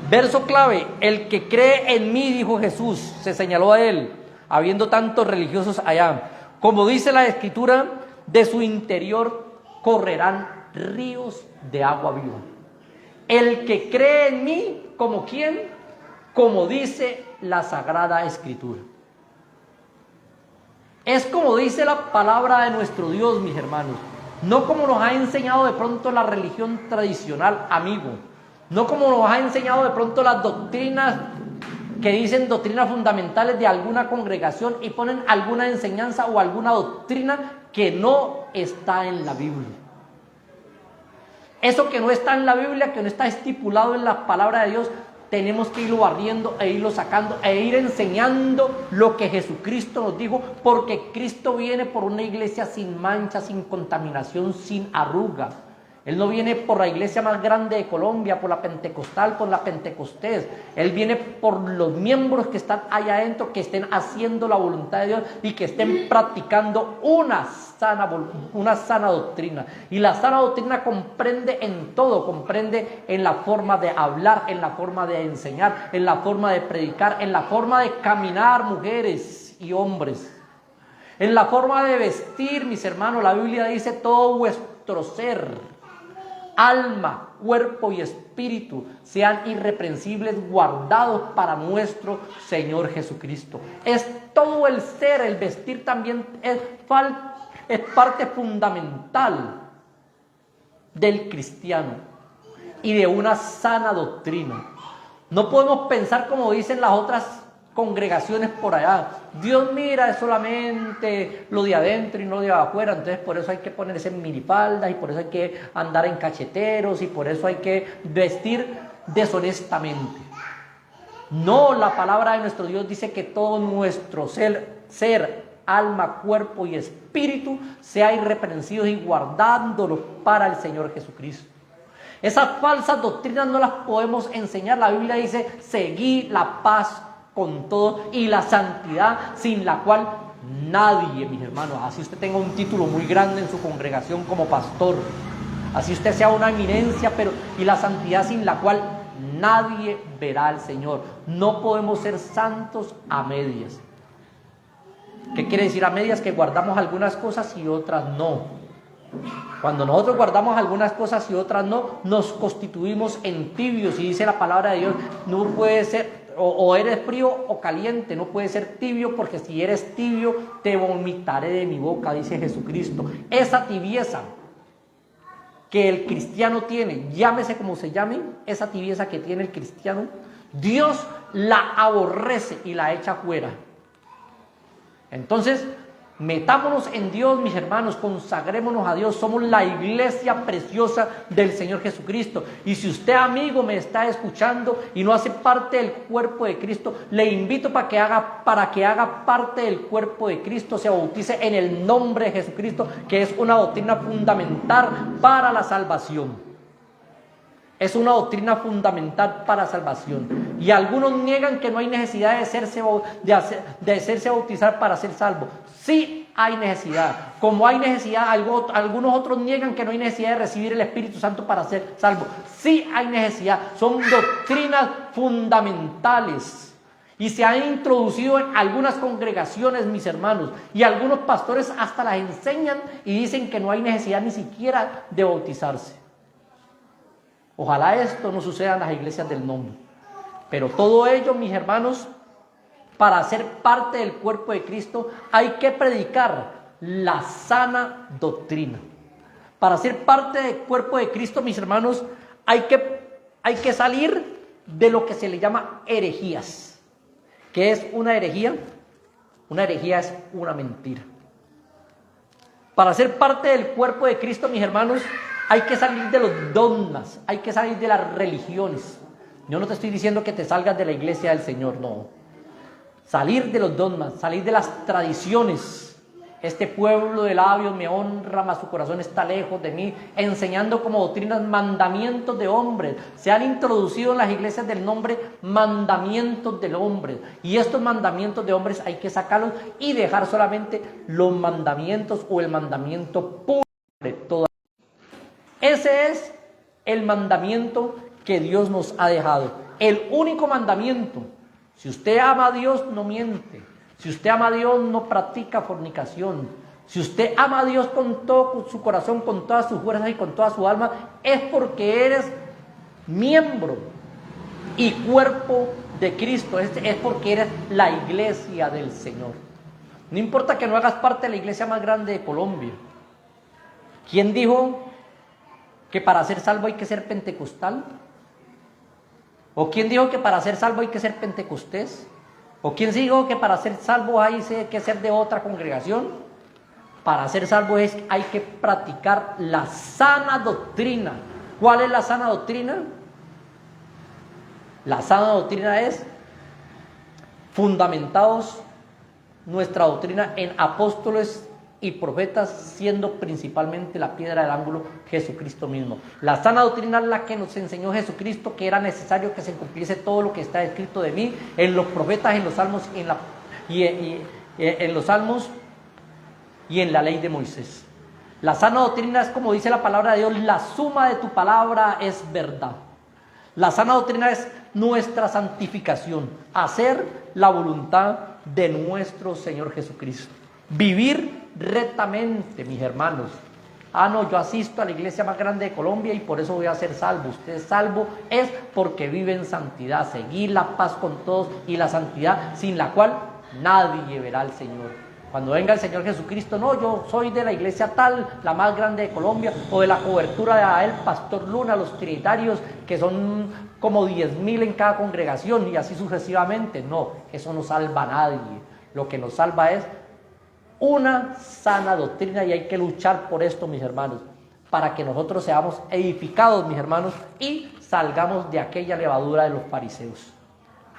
Verso clave: el que cree en mí, dijo Jesús, se señaló a él, habiendo tantos religiosos allá. Como dice la Escritura, de su interior correrán ríos de agua viva. El que cree en mí, ¿como quién? Como dice la Sagrada Escritura. Es como dice la palabra de nuestro Dios, mis hermanos. No como nos ha enseñado de pronto la religión tradicional, amigo. No como nos ha enseñado de pronto las doctrinas que dicen doctrinas fundamentales de alguna congregación y ponen alguna enseñanza o alguna doctrina que no está en la Biblia. Eso que no está en la Biblia, que no está estipulado en la palabra de Dios, tenemos que irlo barriendo e irlo sacando e ir enseñando lo que Jesucristo nos dijo, porque Cristo viene por una iglesia sin mancha, sin contaminación, sin arruga. Él no viene por la iglesia más grande de Colombia, por la pentecostal, por la pentecostés. Él viene por los miembros que están allá adentro, que estén haciendo la voluntad de Dios y que estén practicando una sana doctrina. Y la sana doctrina comprende en todo, comprende en la forma de hablar, en la forma de enseñar, en la forma de predicar, en la forma de caminar, mujeres y hombres. En la forma de vestir, mis hermanos. La Biblia dice: todo vuestro ser, alma, cuerpo y espíritu sean irreprensibles, guardados para nuestro Señor Jesucristo. Es todo el ser, el vestir también es parte fundamental del cristiano y de una sana doctrina. No podemos pensar como dicen las otras congregaciones por allá: Dios mira solamente lo de adentro y no de afuera, entonces por eso hay que ponerse en minifaldas y por eso hay que andar en cacheteros y por eso hay que vestir deshonestamente. No, la palabra de nuestro Dios dice que todo nuestro ser, alma, cuerpo y espíritu sea irreprensidos y guardándolos para el Señor Jesucristo. Esas falsas doctrinas no las podemos enseñar. La Biblia dice: seguid la paz con todo y la santidad, sin la cual nadie, mis hermanos, así usted tenga un título muy grande en su congregación como pastor, así usted sea una eminencia, y la santidad sin la cual nadie verá al Señor. No podemos ser santos a medias. ¿Qué quiere decir a medias? Que guardamos algunas cosas y otras no. Cuando nosotros guardamos algunas cosas y otras no, nos constituimos en tibios, y dice la palabra de Dios: no puede ser o eres frío o caliente, no puede ser tibio, porque si eres tibio te vomitaré de mi boca, dice Jesucristo. Esa tibieza que el cristiano tiene, llámese como se llame, esa tibieza que tiene el cristiano, Dios la aborrece y la echa fuera. Entonces, metámonos en Dios, mis hermanos, consagrémonos a Dios. Somos la iglesia preciosa del Señor Jesucristo. Y si usted, amigo, me está escuchando y no hace parte del cuerpo de Cristo, le invito para que haga parte del cuerpo de Cristo, se bautice en el nombre de Jesucristo, que es una doctrina fundamental para la salvación. Es una doctrina fundamental para la salvación. Y algunos niegan que no hay necesidad de hacerse bautizar para ser salvo. Sí hay necesidad. Como hay necesidad, algunos otros niegan que no hay necesidad de recibir el Espíritu Santo para ser salvo. Sí hay necesidad. Son doctrinas fundamentales. Y se han introducido en algunas congregaciones, mis hermanos. Y algunos pastores hasta las enseñan y dicen que no hay necesidad ni siquiera de bautizarse. Ojalá esto no suceda en las iglesias del nombre. Pero todo ello, mis hermanos, para ser parte del cuerpo de Cristo, hay que predicar la sana doctrina. Para ser parte del cuerpo de Cristo, mis hermanos, hay que salir de lo que se le llama herejías. ¿Qué es una herejía? Una herejía es una mentira. Para ser parte del cuerpo de Cristo, mis hermanos, hay que salir de los dogmas, hay que salir de las religiones. Yo no te estoy diciendo que te salgas de la iglesia del Señor, no. Salir de los dogmas, salir de las tradiciones. Este pueblo de labios me honra, mas su corazón está lejos de mí, enseñando como doctrinas mandamientos de hombres. Se han introducido en las iglesias del nombre mandamientos del hombre. Y estos mandamientos de hombres hay que sacarlos y dejar solamente los mandamientos o el mandamiento puro de toda. Ese es el mandamiento que Dios nos ha dejado. El único mandamiento. Si usted ama a Dios, no miente. Si usted ama a Dios, no practica fornicación. Si usted ama a Dios con todo su corazón, con todas sus fuerzas y con toda su alma, es porque eres miembro y cuerpo de Cristo, es porque eres la iglesia del Señor. No importa que no hagas parte de la iglesia más grande de Colombia. ¿Quién dijo que para ser salvo hay que ser pentecostal? ¿O quién dijo que para ser salvo hay que ser pentecostés? ¿O quién dijo que para ser salvo hay que ser de otra congregación? Para ser salvo hay que practicar la sana doctrina. ¿Cuál es la sana doctrina? La sana doctrina es fundamentados nuestra doctrina en apóstoles y profetas, siendo principalmente la piedra del ángulo Jesucristo mismo. La sana doctrina es la que nos enseñó Jesucristo, que era necesario que se cumpliese todo lo que está escrito de mí en los profetas, en los salmos en los salmos y en la ley de Moisés. La sana doctrina es, como dice la palabra de Dios, la suma de tu palabra es verdad. La sana doctrina es nuestra santificación, hacer la voluntad de nuestro Señor Jesucristo, vivir rectamente, mis hermanos. No, yo asisto a la iglesia más grande de Colombia y por eso voy a ser salvo. Usted es salvo es porque vive en santidad, seguir la paz con todos y la santidad sin la cual nadie verá al Señor. Cuando venga el Señor Jesucristo, no, yo soy de la iglesia tal, la más grande de Colombia, o de la cobertura de el Pastor Luna, los trinitarios, que son como 10,000 en cada congregación, y así sucesivamente. No, eso no salva a nadie. Lo que nos salva es una sana doctrina, y hay que luchar por esto, mis hermanos, para que nosotros seamos edificados, mis hermanos, y salgamos de aquella levadura de los fariseos.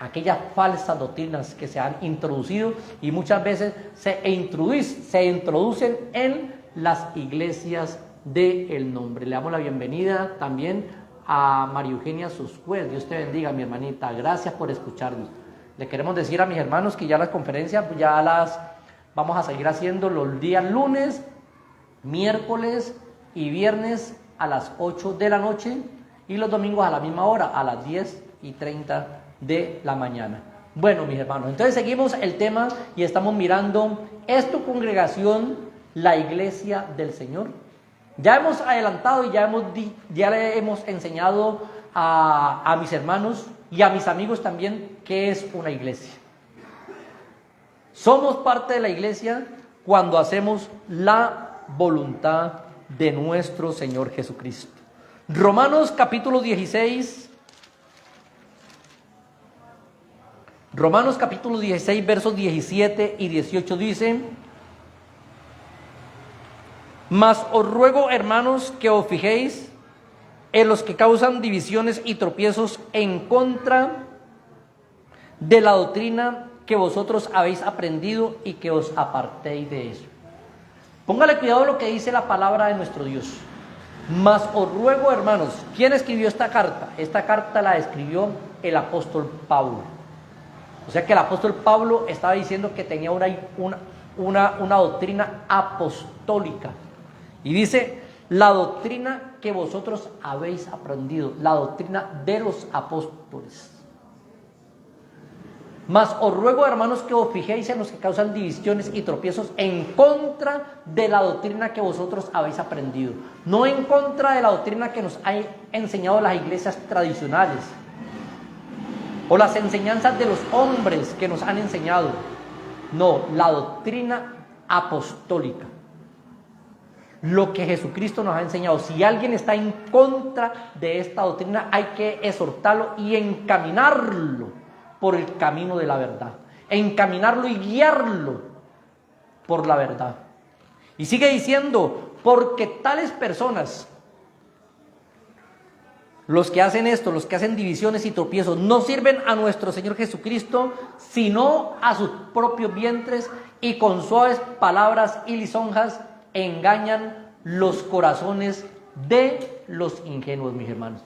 Aquellas falsas doctrinas que se han introducido y muchas veces se introducen en las iglesias del nombre. Le damos la bienvenida también a María Eugenia Soscuez. Dios te bendiga, mi hermanita. Gracias por escucharnos. Le queremos decir a mis hermanos que ya las conferencias ya las vamos a seguir haciendo los días lunes, miércoles y viernes a las 8 de la noche y los domingos a la misma hora, a las 10:30 de la mañana. Bueno, mis hermanos, entonces seguimos el tema y estamos mirando, ¿es tu congregación la iglesia del Señor? Ya hemos adelantado y ya le hemos enseñado a mis hermanos y a mis amigos también qué es una iglesia. Somos parte de la iglesia cuando hacemos la voluntad de nuestro Señor Jesucristo. Romanos capítulo 16, versos 17 y 18 dice: Mas os ruego, hermanos, que os fijéis en los que causan divisiones y tropiezos en contra de la doctrina que vosotros habéis aprendido y que os apartéis de eso. Póngale cuidado a lo que dice la palabra de nuestro Dios. Mas os ruego, hermanos. ¿Quién escribió esta carta? Esta carta la escribió el apóstol Pablo. O sea que el apóstol Pablo estaba diciendo que tenía una doctrina apostólica. Y dice, la doctrina que vosotros habéis aprendido, la doctrina de los apóstoles. Mas os ruego, hermanos, que os fijéis en los que causan divisiones y tropiezos en contra de la doctrina que vosotros habéis aprendido. No en contra de la doctrina que nos han enseñado las iglesias tradicionales o las enseñanzas de los hombres que nos han enseñado. No, la doctrina apostólica. Lo que Jesucristo nos ha enseñado. Si alguien está en contra de esta doctrina, hay que exhortarlo y encaminarlo por el camino de la verdad. Encaminarlo y guiarlo por la verdad. Y sigue diciendo, porque tales personas, los que hacen esto, los que hacen divisiones y tropiezos, no sirven a nuestro Señor Jesucristo, sino a sus propios vientres, y con suaves palabras y lisonjas engañan los corazones de los ingenuos, mis hermanos.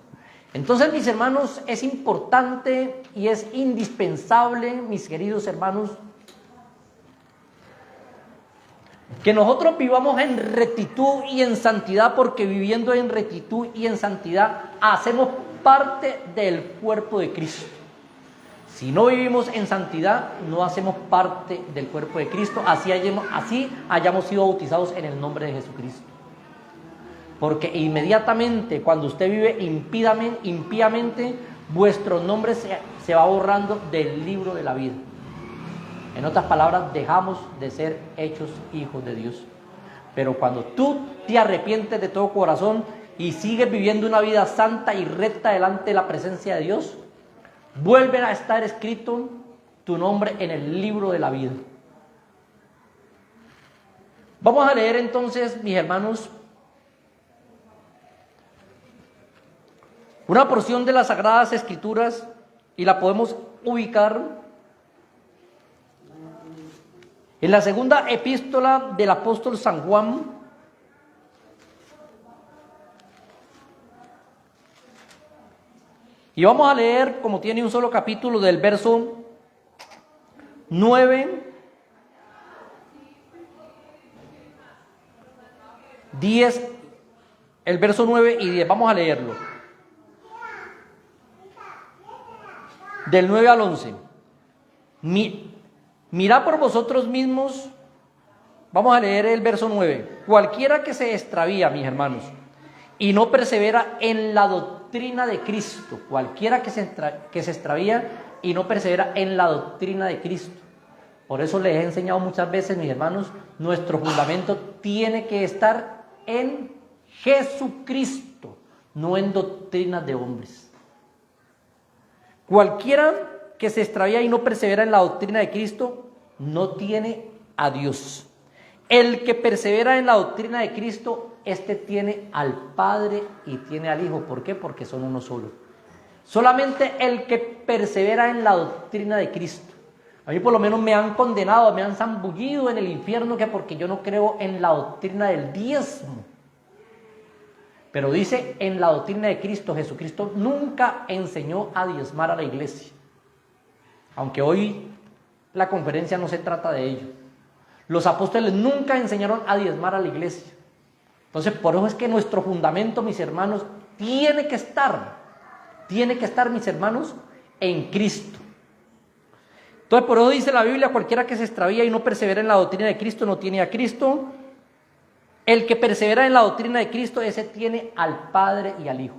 Entonces, mis hermanos, es importante y es indispensable, mis queridos hermanos, que nosotros vivamos en rectitud y en santidad, porque viviendo en rectitud y en santidad hacemos parte del cuerpo de Cristo. Si no vivimos en santidad, no hacemos parte del cuerpo de Cristo, así hayamos sido bautizados en el nombre de Jesucristo. Porque inmediatamente cuando usted vive impíamente, vuestro nombre se va borrando del libro de la vida. En otras palabras, dejamos de ser hechos hijos de Dios. Pero cuando tú te arrepientes de todo corazón y sigues viviendo una vida santa y recta delante de la presencia de Dios, vuelve a estar escrito tu nombre en el libro de la vida. Vamos a leer entonces, mis hermanos, una porción de las Sagradas Escrituras y la podemos ubicar en la segunda epístola del apóstol San Juan, y vamos a leer, como tiene un solo capítulo, del verso 9, 10, el verso 9 y 10, vamos a leerlo. Del 9 al 11. Mirad por vosotros mismos, vamos a leer el verso 9. Cualquiera que se extravía, mis hermanos, y no persevera en la doctrina de Cristo, cualquiera que se extravía y no persevera en la doctrina de Cristo. Por eso les he enseñado muchas veces, mis hermanos, nuestro fundamento tiene que estar en Jesucristo, no en doctrinas de hombres. Cualquiera que se extravía y no persevera en la doctrina de Cristo no tiene a Dios. El que persevera en la doctrina de Cristo, este tiene al Padre y tiene al Hijo. ¿Por qué? Porque son uno solo. Solamente el que persevera en la doctrina de Cristo. A mí por lo menos me han condenado, me han zambullido en el infierno que porque yo no creo en la doctrina del diezmo. Pero dice, en la doctrina de Cristo, Jesucristo nunca enseñó a diezmar a la iglesia. Aunque hoy la conferencia no se trata de ello. Los apóstoles nunca enseñaron a diezmar a la iglesia. Entonces, por eso es que nuestro fundamento, mis hermanos, tiene que estar, mis hermanos, en Cristo. Entonces, por eso dice la Biblia, cualquiera que se extravía y no persevera en la doctrina de Cristo no tiene a Cristo. El que persevera en la doctrina de Cristo, ese tiene al Padre y al Hijo.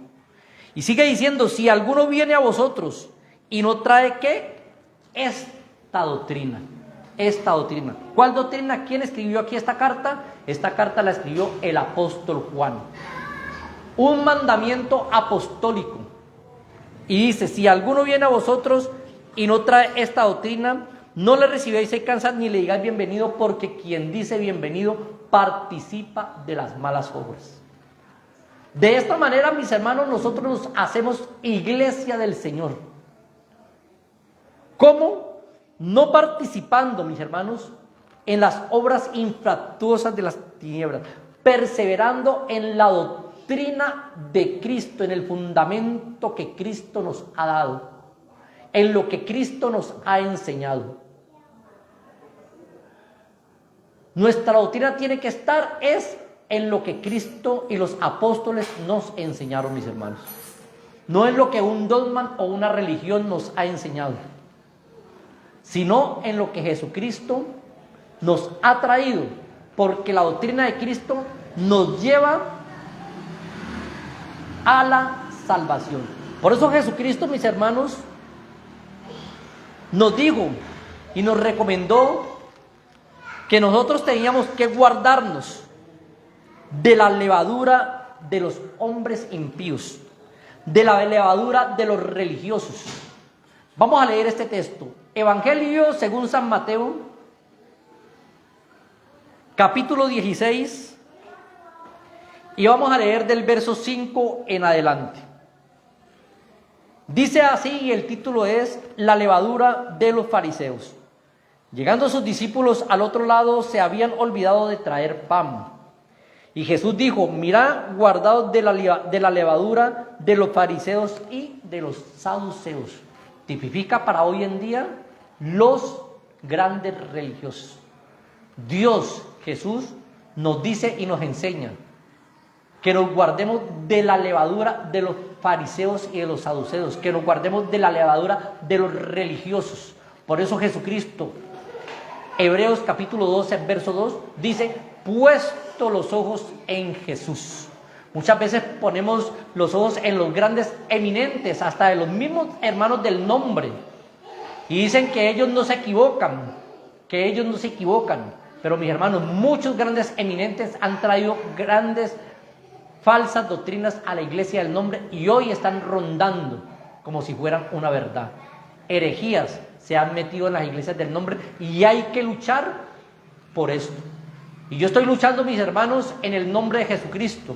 Y sigue diciendo, si alguno viene a vosotros y no trae, ¿qué? Esta doctrina. ¿Cuál doctrina? ¿Quién escribió aquí esta carta? Esta carta la escribió el apóstol Juan. Un mandamiento apostólico. Y dice, si alguno viene a vosotros y no trae esta doctrina, no le recibáis en casa ni le digáis bienvenido, porque quien dice bienvenido participa de las malas obras. De esta manera, mis hermanos, nosotros nos hacemos iglesia del Señor. ¿Cómo? No participando, mis hermanos, en las obras infractuosas de las tinieblas, perseverando en la doctrina de Cristo, en el fundamento que Cristo nos ha dado, en lo que Cristo nos ha enseñado. Nuestra doctrina tiene que estar en lo que Cristo y los apóstoles nos enseñaron, mis hermanos. No en lo que un dogma o una religión nos ha enseñado, sino en lo que Jesucristo nos ha traído, porque la doctrina de Cristo nos lleva a la salvación. Por eso Jesucristo, mis hermanos, nos dijo y nos recomendó que nosotros teníamos que guardarnos de la levadura de los hombres impíos, de la levadura de los religiosos. Vamos a leer este texto. Evangelio según San Mateo, capítulo 16, y vamos a leer del verso 5 en adelante. Dice así, y el título es La levadura de los fariseos. Llegando sus discípulos al otro lado, se habían olvidado de traer pan. Y Jesús dijo, mirad, guardaos de la levadura de los fariseos y de los saduceos. Tipifica para hoy en día los grandes religiosos. Dios, Jesús, nos dice y nos enseña que nos guardemos de la levadura de los fariseos y de los saduceos, que nos guardemos de la levadura de los religiosos. Por eso Jesucristo, Hebreos capítulo 12, verso 2, dice, puesto los ojos en Jesús. Muchas veces ponemos los ojos en los grandes eminentes, hasta de los mismos hermanos del nombre, y dicen que ellos no se equivocan, pero mis hermanos, muchos grandes eminentes han traído grandes falsas doctrinas a la iglesia del nombre y hoy están rondando como si fueran una verdad. Herejías se han metido en las iglesias del nombre y hay que luchar por esto. Y yo estoy luchando, mis hermanos, en el nombre de Jesucristo.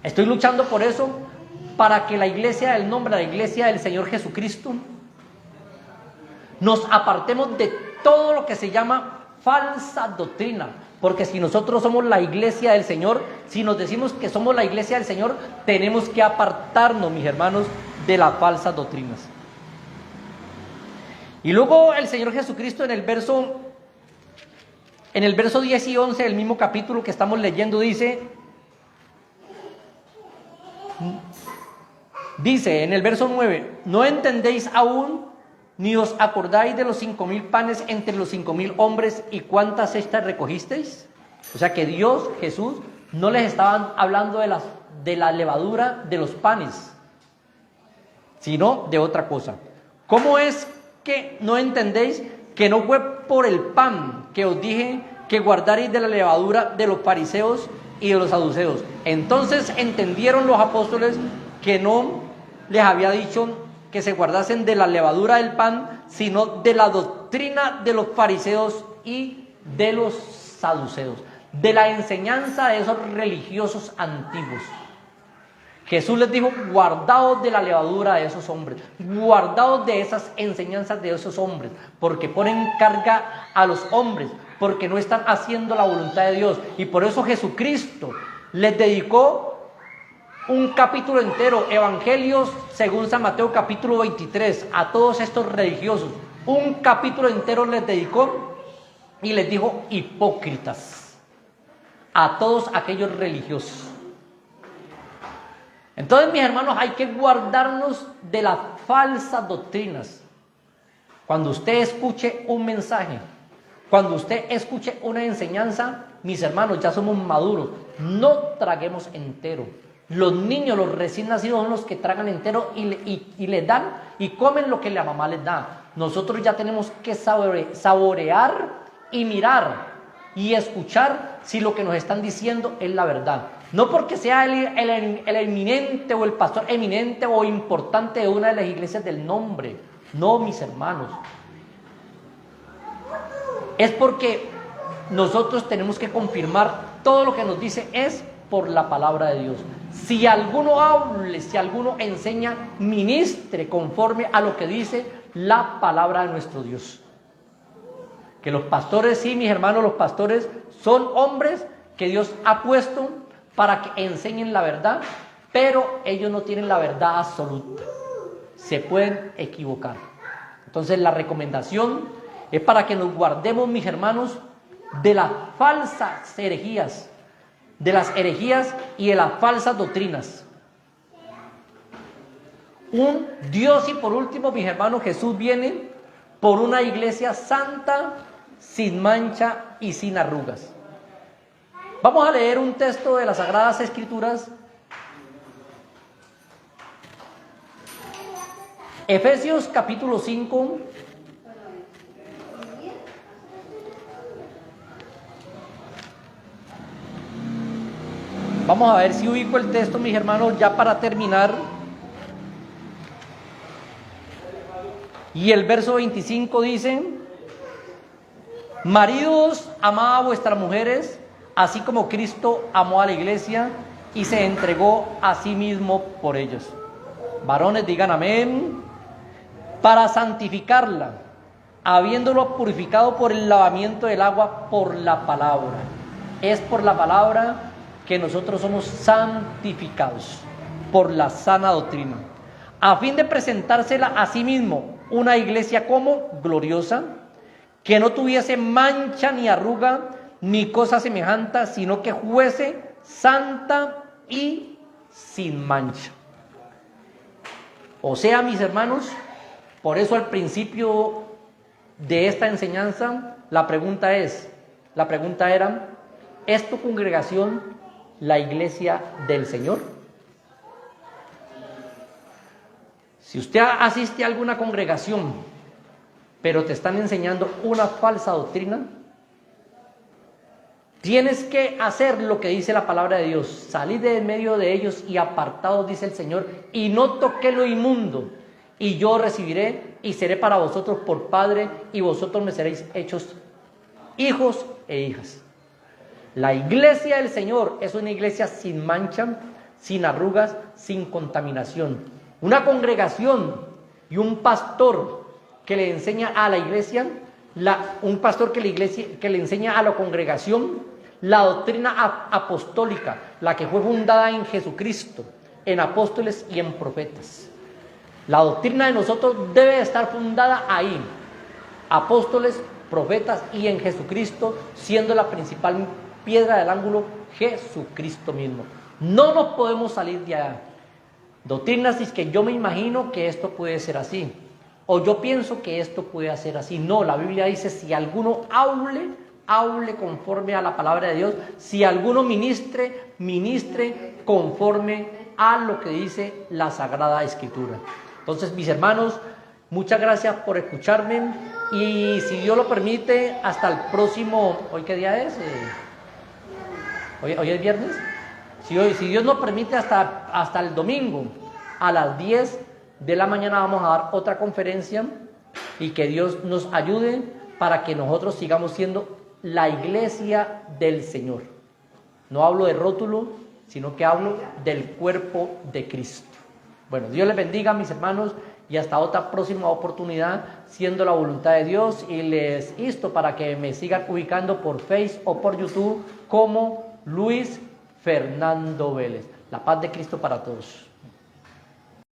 Estoy luchando por eso, para que la iglesia del nombre, la iglesia del Señor Jesucristo, nos apartemos de todo lo que se llama falsa doctrina. Porque si nosotros somos la iglesia del Señor, si nos decimos que somos la iglesia del Señor, tenemos que apartarnos, mis hermanos, de las falsas doctrinas. Y luego el Señor Jesucristo en el verso 10 y 11 del mismo capítulo que estamos leyendo dice en el verso 9, ¿no entendéis aún, ni os acordáis de los 5,000 panes entre los 5,000 hombres y cuántas cestas recogisteis? O sea que Dios, Jesús, no les estaba hablando de la levadura de los panes, sino de otra cosa. ¿Cómo es que no entendéis que no fue por el pan que os dije que guardaréis de la levadura de los fariseos y de los saduceos? Entonces entendieron los apóstoles que no les había dicho que se guardasen de la levadura del pan, sino de la doctrina de los fariseos y de los saduceos, de la enseñanza de esos religiosos antiguos. Jesús les dijo, guardaos de la levadura de esos hombres, guardaos de esas enseñanzas de esos hombres, porque ponen carga a los hombres, porque no están haciendo la voluntad de Dios. Y por eso Jesucristo les dedicó un capítulo entero, Evangelios según San Mateo capítulo 23, a todos estos religiosos. Un capítulo entero les dedicó y les dijo hipócritas a todos aquellos religiosos. Entonces, mis hermanos, hay que guardarnos de las falsas doctrinas. Cuando usted escuche un mensaje, cuando usted escuche una enseñanza, mis hermanos, ya somos maduros, no traguemos entero. Los niños, los recién nacidos son los que tragan entero y les dan y comen lo que la mamá les da. Nosotros ya tenemos que saborear y mirar y escuchar si lo que nos están diciendo es la verdad. No porque sea el eminente o el pastor eminente o importante de una de las iglesias del nombre. No, mis hermanos. Es porque nosotros tenemos que confirmar todo lo que nos dice es por la palabra de Dios. Si alguno hable, si alguno enseña, ministre conforme a lo que dice la palabra de nuestro Dios. Que los pastores, sí, mis hermanos, los pastores son hombres que Dios ha puesto para que enseñen la verdad, pero ellos no tienen la verdad absoluta. Se pueden equivocar. Entonces la recomendación es para que nos guardemos, mis hermanos, de las falsas herejías, de las herejías y de las falsas doctrinas. Un Dios, y por último, mis hermanos, Jesús viene por una iglesia santa, sin mancha y sin arrugas. Vamos a leer un texto de las Sagradas Escrituras. Efesios capítulo 5. Vamos a ver si ubico el texto, mis hermanos, ya para terminar. Y el verso 25 dice: maridos, amad a vuestras mujeres, así como Cristo amó a la iglesia y se entregó a sí mismo por ellos. Varones, digan amén. Para santificarla, habiéndolo purificado por el lavamiento del agua por la palabra. Es por la palabra que nosotros somos santificados, por la sana doctrina, a fin de presentársela a sí mismo una iglesia como gloriosa, que no tuviese mancha ni arruga ni cosa semejante, sino que fuese santa y sin mancha. O sea, mis hermanos, por eso al principio de esta enseñanza, la pregunta era, ¿es tu congregación la iglesia del Señor? Si usted asiste a alguna congregación, pero te están enseñando una falsa doctrina, tienes que hacer lo que dice la palabra de Dios, salir de en medio de ellos y apartados, dice el Señor, y no toqué lo inmundo, y yo recibiré y seré para vosotros por Padre, y vosotros me seréis hechos hijos e hijas. La iglesia del Señor es una iglesia sin mancha, sin arrugas, sin contaminación. Una congregación y un pastor que le enseña a la iglesia, un pastor que le enseña a la congregación la doctrina apostólica, la que fue fundada en Jesucristo, en apóstoles y en profetas. La doctrina de nosotros debe estar fundada ahí, apóstoles, profetas y en Jesucristo, siendo la principal piedra del ángulo Jesucristo mismo. No nos podemos salir de allá. Doctrinas es que yo me imagino que esto puede ser así, o yo pienso que esto puede ser así. No, la Biblia dice, si alguno hable conforme a la palabra de Dios, si alguno ministre conforme a lo que dice la Sagrada Escritura. Entonces, mis hermanos, muchas gracias por escucharme, y si Dios lo permite, hasta el próximo, ¿hoy qué día es? ¿Hoy es viernes? Si Dios nos permite, hasta el domingo a las 10 de la mañana vamos a dar otra conferencia, y que Dios nos ayude para que nosotros sigamos siendo la iglesia del Señor. No hablo de rótulo, sino que hablo del cuerpo de Cristo. Bueno, Dios les bendiga, mis hermanos, y hasta otra próxima oportunidad, siendo la voluntad de Dios, y les insto para que me sigan ubicando por Facebook o por YouTube como Luis Fernando Vélez. La paz de Cristo para todos.